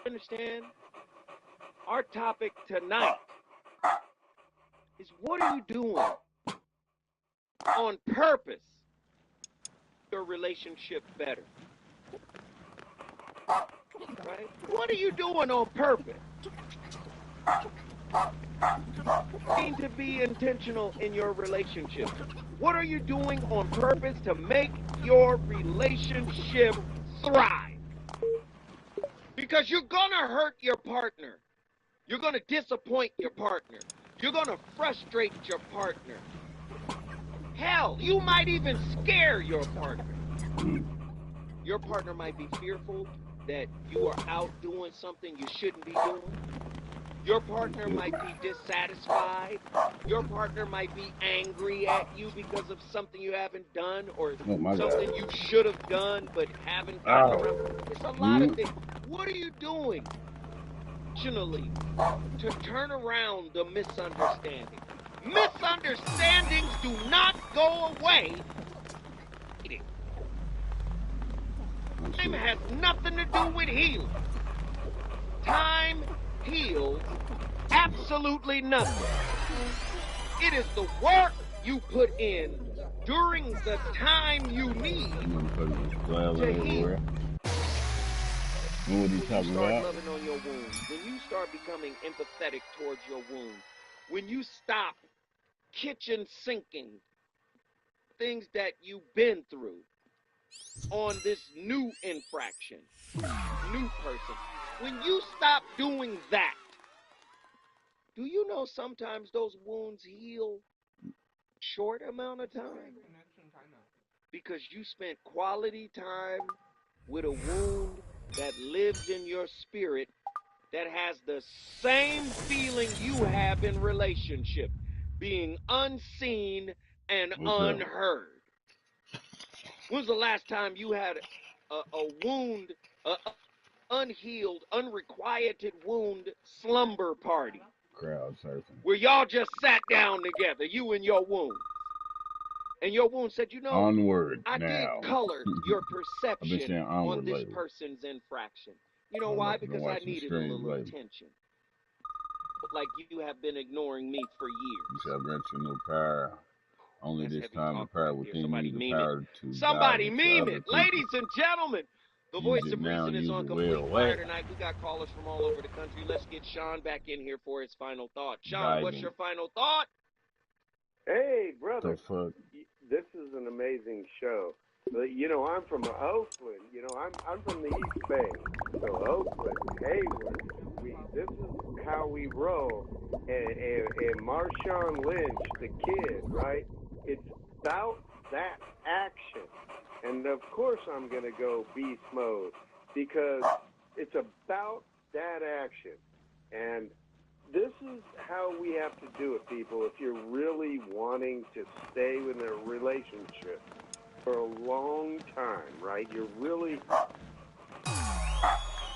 Understand? Our topic tonight is, what are you doing on purpose your relationship better? Right? What are you doing on purpose? Need to be intentional in your relationship. What are you doing on purpose to make your relationship thrive? Because you're gonna hurt your partner. You're gonna disappoint your partner. You're gonna frustrate your partner. Hell, you might even scare your partner. Your partner might be fearful that you are out doing something you shouldn't be doing. Your partner might be dissatisfied. Your partner might be angry at you because of something you haven't done, or something you should have done but haven't gotten around. It's a lot of things. What are you doing intentionally to turn around the misunderstanding? Misunderstandings do not go away. Time has nothing to do with healing. Time heals absolutely nothing. It is the work you put in during the time you need to heal. When you start loving on your wounds, when you start becoming empathetic towards your wounds, when you stop kitchen sinking things that you've been through on this new infraction, new person, when you stop doing that, do you know sometimes those wounds heal short amount of time? Because you spent quality time with a wound that lives in your spirit, that has the same feeling you have in relationship, being unseen and unheard. When's the last time you had a wound, unhealed, unrequited wound slumber party? Crowd surfing. Where y'all just sat down together, you and your wound. And your wound said, onward I did color your perception on this lately. person's infraction. You know why? Because I needed a little attention. Like you have been ignoring me for years. You shall grant your new power. Only this time the power within you, the power to Somebody guide meme other it. people. Ladies and gentlemen, the voice of reason is on complete fire well. tonight. We got callers from all over the country. Let's get Sean back in here for his final thought. Sean, what's your final thought? Hey, brother. The fuck? This is an amazing show. I'm from Oakland. I'm from the East Bay. So Oakland, Hayward. This is how we roll. And Marshawn Lynch, the kid, right? It's about that action. And of course I'm going to go beast mode because it's about that action. And this is how we have to do it, people. If you're really wanting to stay in a relationship for a long time, right? You're going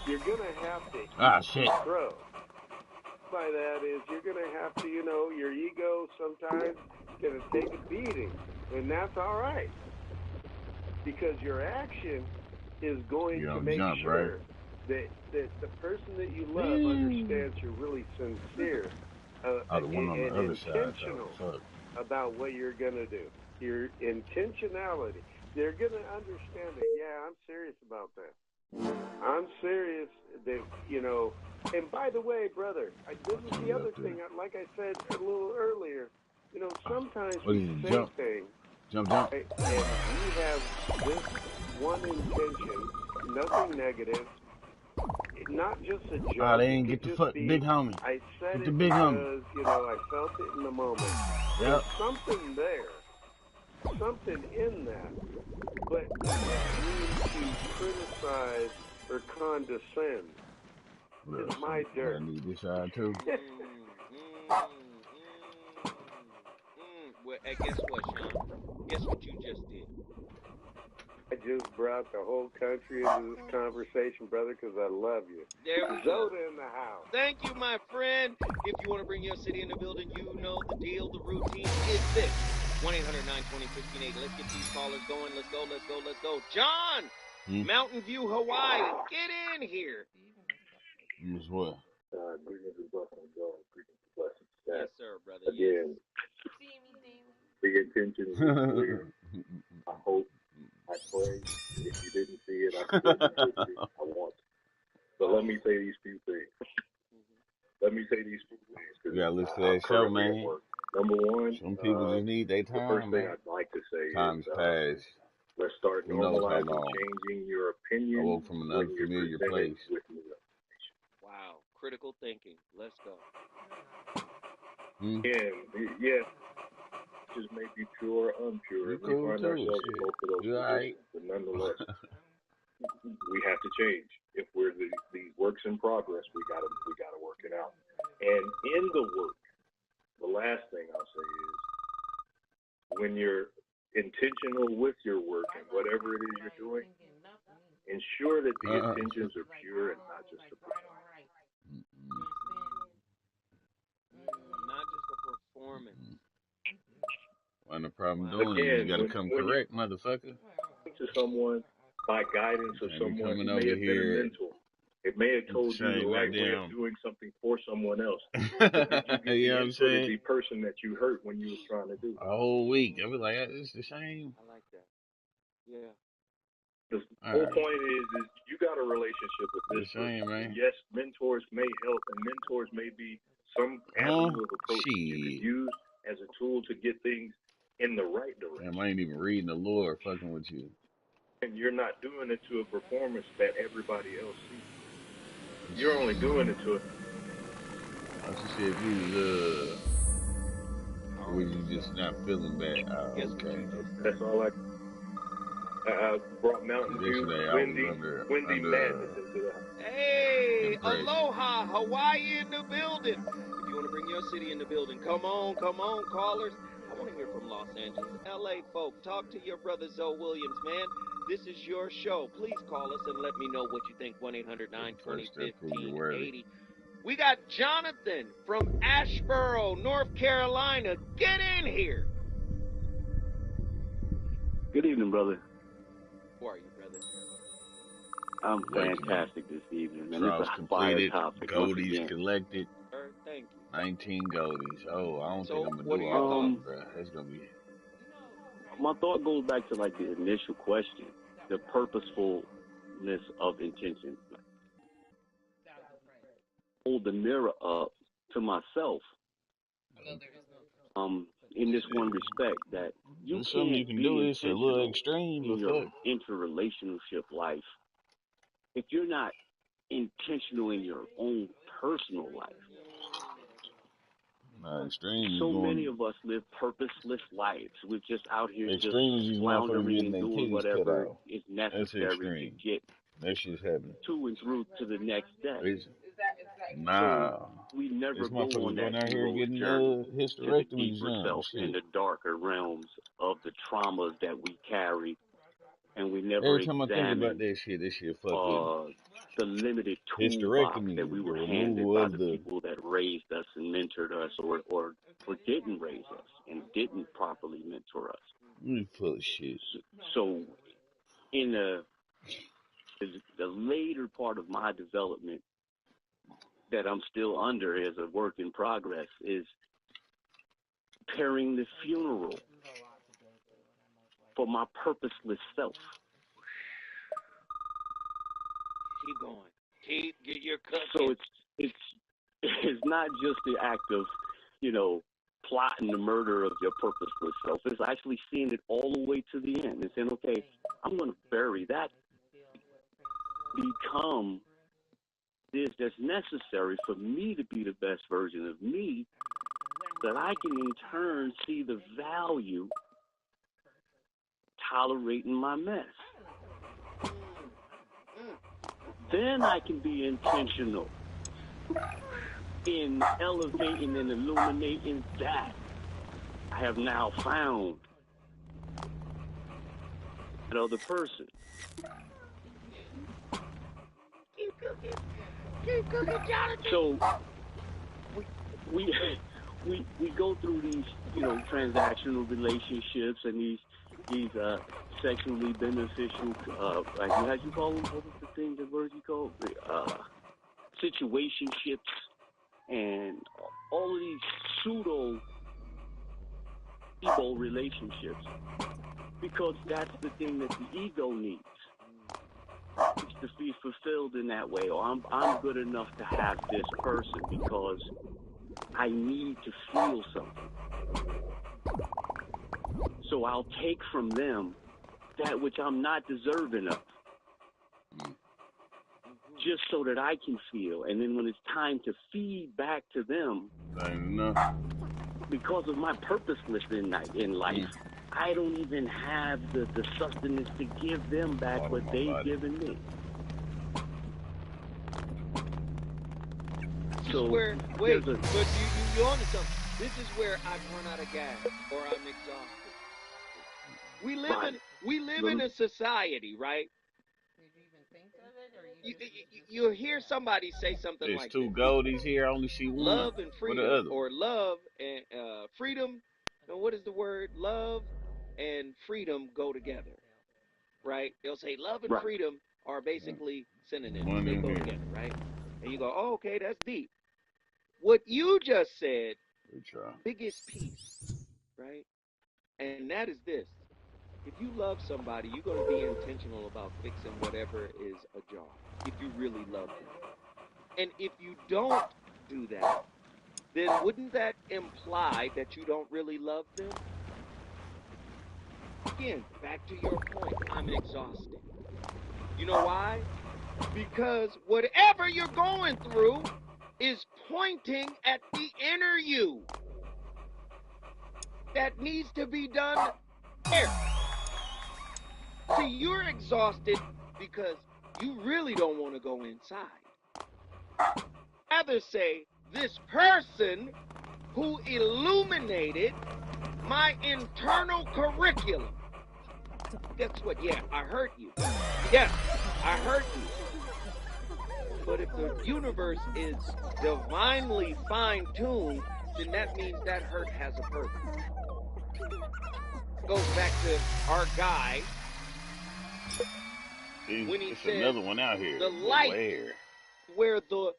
to have to eat crow. By that is you're going to have to, your ego sometimes going to take a beating. And that's all right. Because your action is going to make sure that the person that you love understands you're really sincere and intentional about what you're going to do. Your intentionality. They're going to understand that, yeah, I'm serious about that. I'm serious that, and by the way, brother, this is the other thing. Like I said a little earlier, sometimes we say things. Jump. Right? And we have this one intention, nothing negative, not just a joke. They ain't get the big homie. I said get it because, I felt it in the moment. Yep. There's something there, something in that, but you to criticize or condescend is my dirt. I need this side too. Well, guess what, Sean? Guess what you just did? I just brought the whole country into this conversation, brother, because I love you. There we go. Zoda in the house. Thank you, my friend. If you want to bring your city in the building, you know the deal. The routine is this. 1-800-920-1580. Let's get these callers going. Let's go. John, Mountain View, Hawaii. Get in here. As well. Greetings and blessings, y'all. Greetings and blessings. Yes, sir, brother. Again, the intention is clear. I hope, I pray. If you didn't see it, I still didn't see it. I want to. But let me say these few things. You gotta listen to that show, man. Number one, some people just need their time. The first thing I'd like to say Time's is past. let's start normalizing changing your opinion. I woke from another familiar place. Wow, critical thinking. Let's go. Yeah, just may be pure or unpure. We find ourselves in both of those positions, but nonetheless, we have to change. If we're these works in progress, we gotta work it out. And in the work, the last thing I'll say is, when you're intentional with your work and whatever it is you're doing, ensure that the intentions are pure and not just a performance. Not just a performance. When the problem doing it, you gotta come correct, motherfucker. To someone by guidance of someone who may have been a mentor. It may have told you the right way of doing something for someone else. You know what I'm saying? The person that you hurt when you was trying to do it. A whole week. I was like, it's the same. I like that. Yeah. The whole point is you got a relationship with this person. Man. Yes, mentors may help, and mentors may be some avenue of approach you could use as a tool to get things in the right direction. Damn, I ain't even reading the Lord fucking with you. And you're not doing it to a performance that everybody else sees. You're only doing it to it. I just said you was, was you just not feeling bad? Okay. That's all I brought Mountain View, Wendy Madness into the house. Hey, aloha, Hawaii in the building. If you want to bring your city in the building, come on, callers. I want to hear from Los Angeles, LA folk. Talk to your brother Zoe Williams, man. This is your show. Please call us and let me know what you think. 1-800-920-1580. We got Jonathan from Asheboro, North Carolina. Get in here. Good evening, brother. How are you, brother? I'm fantastic this evening, man. It's a fire topic. Goldies collected. Thank you. 19 goldies. Oh, I don't think I'm gonna do all of them, bro. That's gonna be. My thought goes back to like the initial question, the purposefulness of intention. Hold the mirror up to myself. In this one respect, that you can't you can be do. It's a little extreme in your interrelationship life if you're not intentional in your own personal life. So many of us live purposeless lives. We're just out here just these motherfuckers floundering getting and their doing titties cut whatever off. is That's necessary to extreme. get That shit's happening. to and through to the next day. Nah. So we never This go on motherfuckers that going out here hero's getting journey to the hysterectomies deeper done. self and the darker realms of the traumas that we carry, and we never Every time I think about examine that shit fuck with me. the limited toolbox that we Hysterectomy, the were handed removal by of the the people that raised us and mentored us, or didn't raise us and didn't properly mentor us. You full of shit. So in the later part of my development that I'm still under as a work in progress is preparing the funeral for my purposeless self. Keep going. Get your cut. So it's not just the act of, plotting the murder of your purposeless self. It's actually seeing it all the way to the end and saying, okay, I'm going to bury that, become this that's necessary for me to be the best version of me, so that I can in turn see the value tolerating my mess. Then I can be intentional in elevating and illuminating that I have now found that other person. Keep cooking. Keep cooking, Jonathan. So we go through these, transactional relationships and these sexually beneficial, how'd you call them? What was the word you called? Situationships and all of these pseudo relationships, because that's the thing that the ego needs. It's to be fulfilled in that way, or I'm good enough to have this person because I need to feel something. So I'll take from them that which I'm not deserving of, just so that I can feel. And then when it's time to feed back to them, because of my purposelessness in life, I don't even have the sustenance to give them back what they've given me. So where, wait, but you onto something. This is where I've run out of gas or I'm exhausted. We live in a society, right? You hear somebody say something There's like two this. goldies here, I only see one. Love and freedom, the other? or love and freedom. No, what is the word? Love and freedom go together, right? They'll say love and freedom are basically synonyms. They go together, right? And you go, oh, okay, that's deep. What you just said, biggest piece, right? And that is this. If you love somebody, you're going to be intentional about fixing whatever is ajar, if you really love them. And if you don't do that, then wouldn't that imply that you don't really love them? Again, back to your point, I'm exhausted. You know why? Because whatever you're going through is pointing at the inner you that needs to be done there. See, you're exhausted because you really don't want to go inside. Rather say, this person who illuminated my internal curriculum. Guess what? Yeah, I hurt you. Yes, I hurt you. But if the universe is divinely fine-tuned, then that means that hurt has a purpose. Goes back to our guy when he says another one out here. The light where the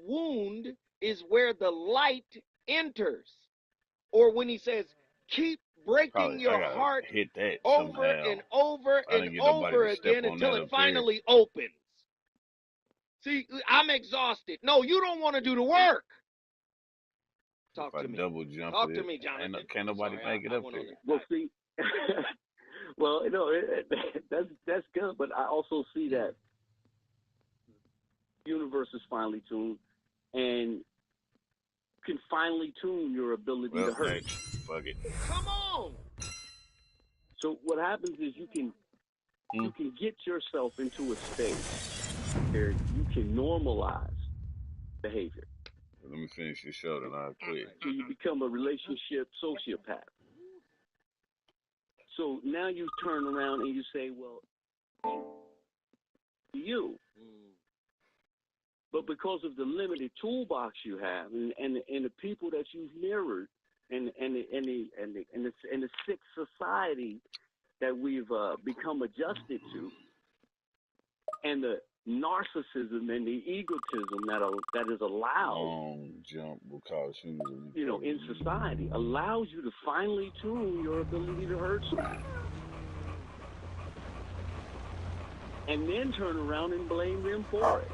wound is where the light enters. Or when he says keep breaking your heart over and over and over again until it finally opens. See, I'm exhausted. No, you don't want to do the work. Talk to me. Talk to me, Jonathan. Can't nobody make it up there. Well, see, well, that's good, but I also see that the universe is finely tuned, and can finely tune your ability to hurt. Fuck it. Come on. So what happens is you can get yourself into a state where you can normalize behavior. Let me finish your show, then I'll clear. So you become a relationship sociopath. So now you turn around and you say, well, you. But because of the limited toolbox you have and the people that you've mirrored and the sick society that we've become adjusted to, and the narcissism and the egotism that is allowed, long jump will cause in society, allows you to finely tune your ability to hurt someone, and then turn around and blame them for it.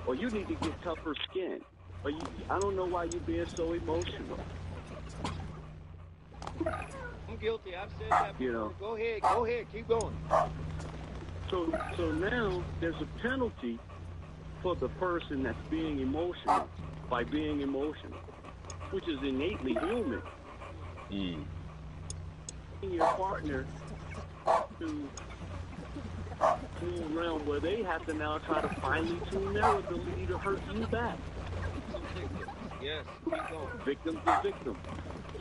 Or you need to get tougher skin. Or I don't know why you're being so emotional. I'm guilty. I've said that before. Go ahead, keep going. So now there's a penalty for the person that's being emotional by being emotional, which is innately human. Your partner to a realm where they have to now try to finely tune their ability to hurt you back. Yes, keep going. Victim to victim.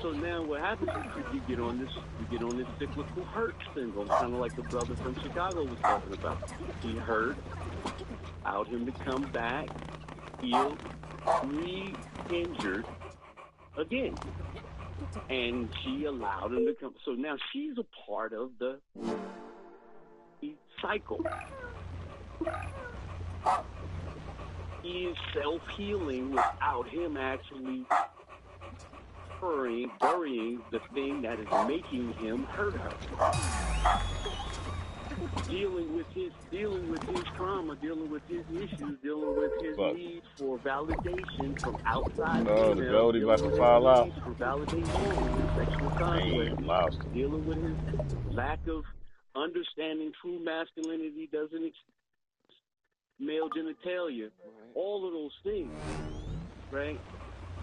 So now what happens is you get on this cyclical hurt syndrome, kind of like the brother from Chicago was talking about. He hurt, allowed him to come back, healed, re-injured again. And she allowed him to come. So now she's a part of the cycle. He is self-healing without him actually burying the thing that is making him hurt her. Dealing with his trauma, dealing with his issues, dealing with his need for validation from outside. Oh, the goatee about to fall out. For validation, sexual conflict, dealing with his lack of understanding true masculinity doesn't male genitalia. All of those things, right,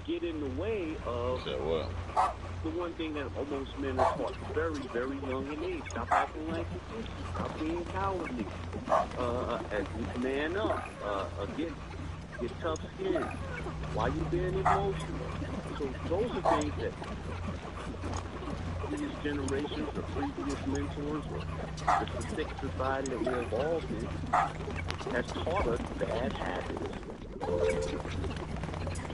get in the way of the one thing that most men are taught very, very young in age. Stop acting like you pussy. Stop being cowardly. Man up. Get tough skin. Why you being emotional? So those are things that previous generations or previous mentors or the sick society that we're involved in has taught us bad habits.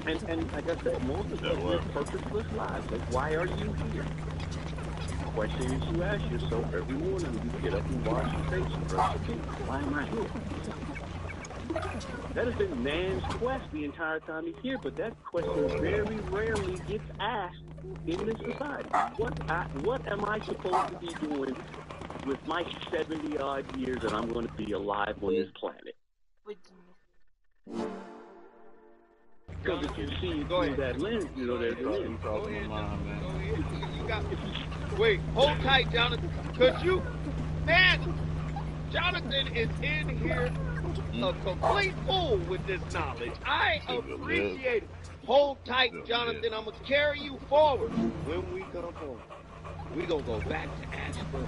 And like I said, most of us live purposeless lives. Like, why are you here? The question is you ask yourself every morning when you get up and wash your face and brush your teeth. Why am I here? That has been man's quest the entire time he's here, but that question very rarely gets asked in this society. What am I supposed to be doing with my 70-odd years that I'm going to be alive on this planet? Because if you see through that lens, there's a lens. Go ahead, wait, hold tight, Jonathan. Because Jonathan is in here a complete fool with this knowledge. I appreciate it. Hold tight, Jonathan. I'm going to carry you forward. When we come home, we're going to go back to Asheville,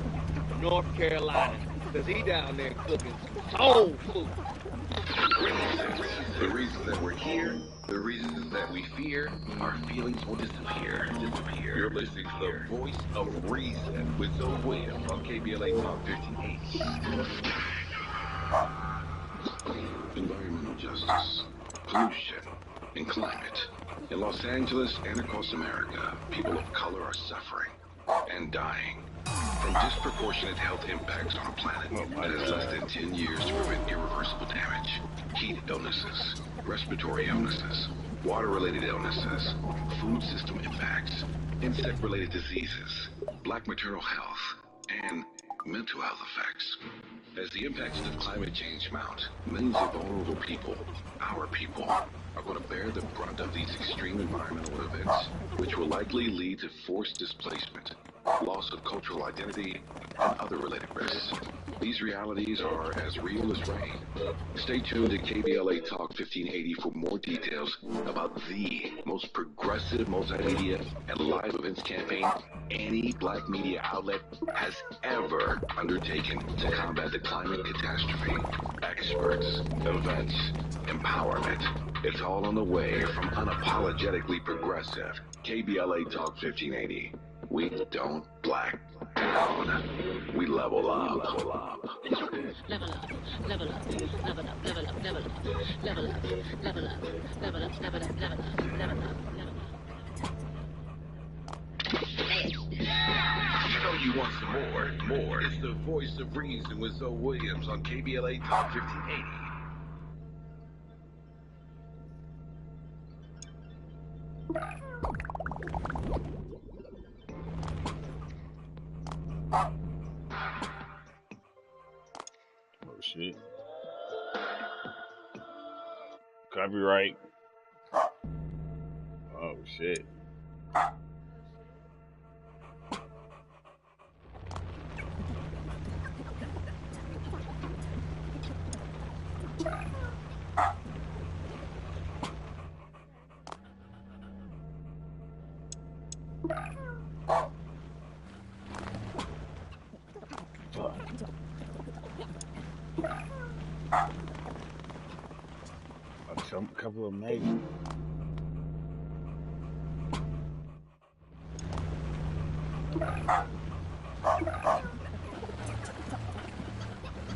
North Carolina, because he down there cooking soul food. The reasons that we're here, the reasons that we fear, our feelings will disappear. You're listening to the voice of reason with Zoe Williams on KBLA Talk 1580. Environmental justice, pollution, and climate. In Los Angeles and across America, people of color are suffering and dying from disproportionate health impacts on a planet that has less than 10 years to prevent irreversible damage. Heat illnesses, respiratory illnesses, water-related illnesses, food system impacts, insect-related diseases, black maternal health, and mental health effects. As the impacts of climate change mount, millions of vulnerable people, our people, are going to bear the brunt of these extreme environmental events, which will likely lead to forced displacement, loss of cultural identity, and other related risks. These realities are as real as rain. Stay tuned to KBLA Talk 1580 for more details about the most progressive multimedia and live events campaign any black media outlet has ever undertaken to combat the climate catastrophe. Experts, events, empowerment. It's all on the way from unapologetically progressive. KBLA Talk 1580. We don't black down. We level up. Level up, level up, level up, level up, level up, level up, level up, level up, level up, level up, level up, level up. You know you want some more. It's the voice of reason with Zoe Williams on KBLA Talk 1580. Oh shit. Copyright. Oh shit. A couple of maybe.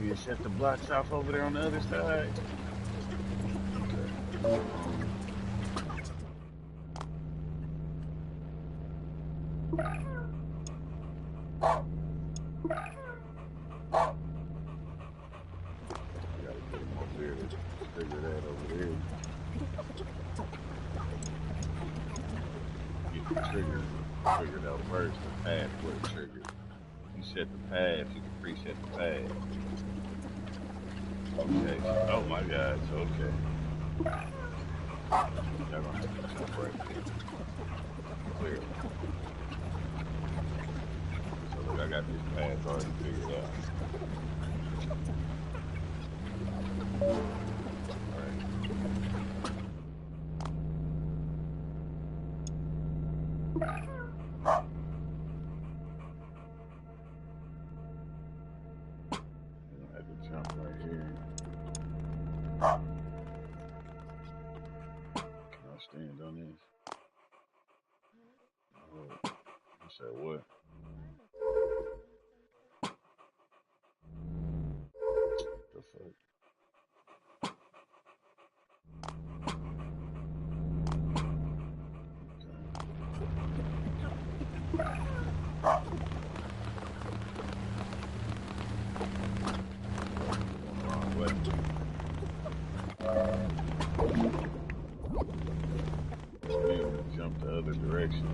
You shut the blocks off over there on the other side. Okay. Triggered out first, the path where it triggered. You set the path, you can preset the path. Okay. Oh my God, so okay. Y'all gonna have to jump right there. Clear. So look, I got this path already figured out. Stand on this. Oh, you said what? The fuck? Wrong way. Jump the other direction.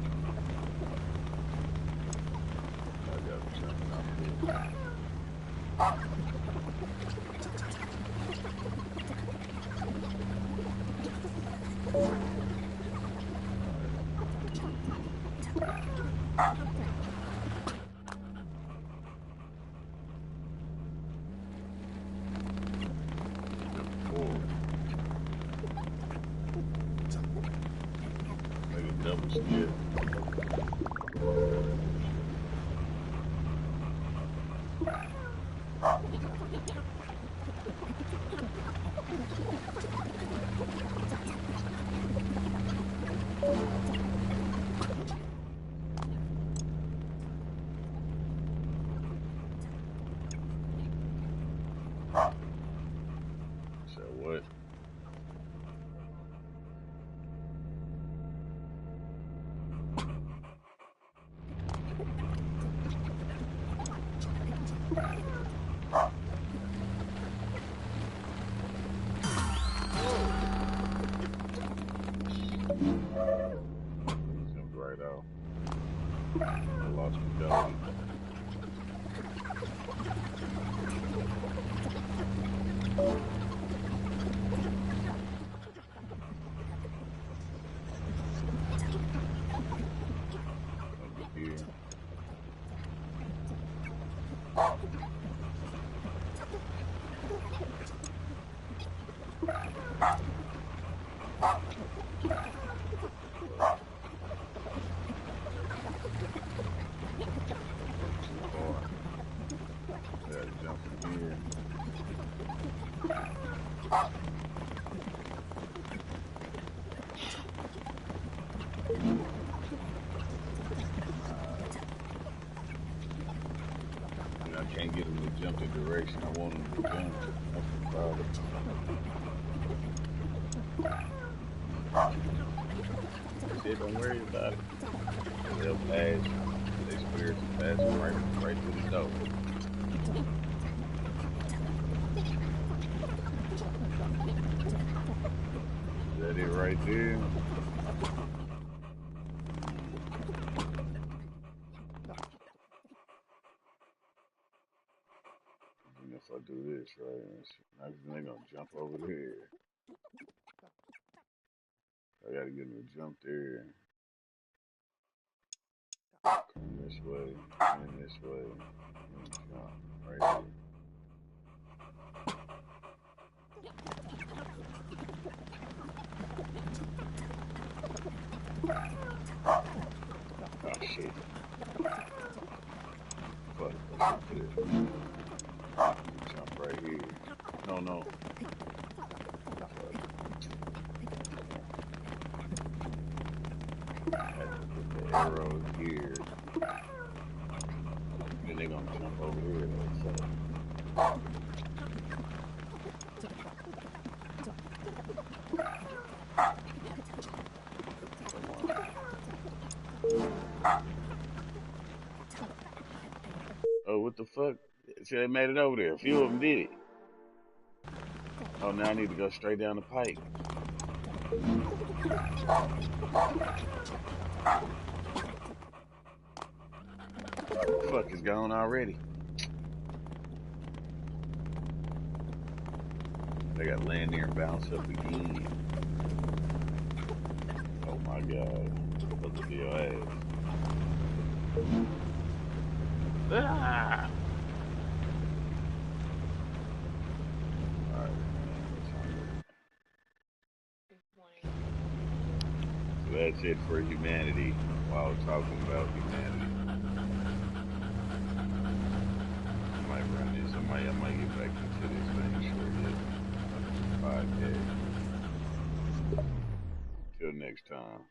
I got to jump out double skip. So what? Jumped right out. I lost fidelity. Over here. here. I can't get them to jump the direction I want them to jump. That's the problem. Shit, don't worry about it. They'll pass. They spirits will pass them right through the door. Is that it right there? And if I do this right, they're gonna jump over there. I gotta get them to jump there. Come this way, and this way, and jump right here. Oh shit. Fuck, let's do this. Jump right here. No. I have to put the arrow here. Then they're gonna jump over here. Oh, what the fuck? See, they made it over there. A few of them did it. Oh, now I need to go straight down the pike. The fuck is gone already? They got to land there and bounce up again. Oh my god. Look at your ass. Ah! Alright, so that's it for humanity while talking about humanity. I might run this. I might get back into this thing shortly. Podcast. Till next time.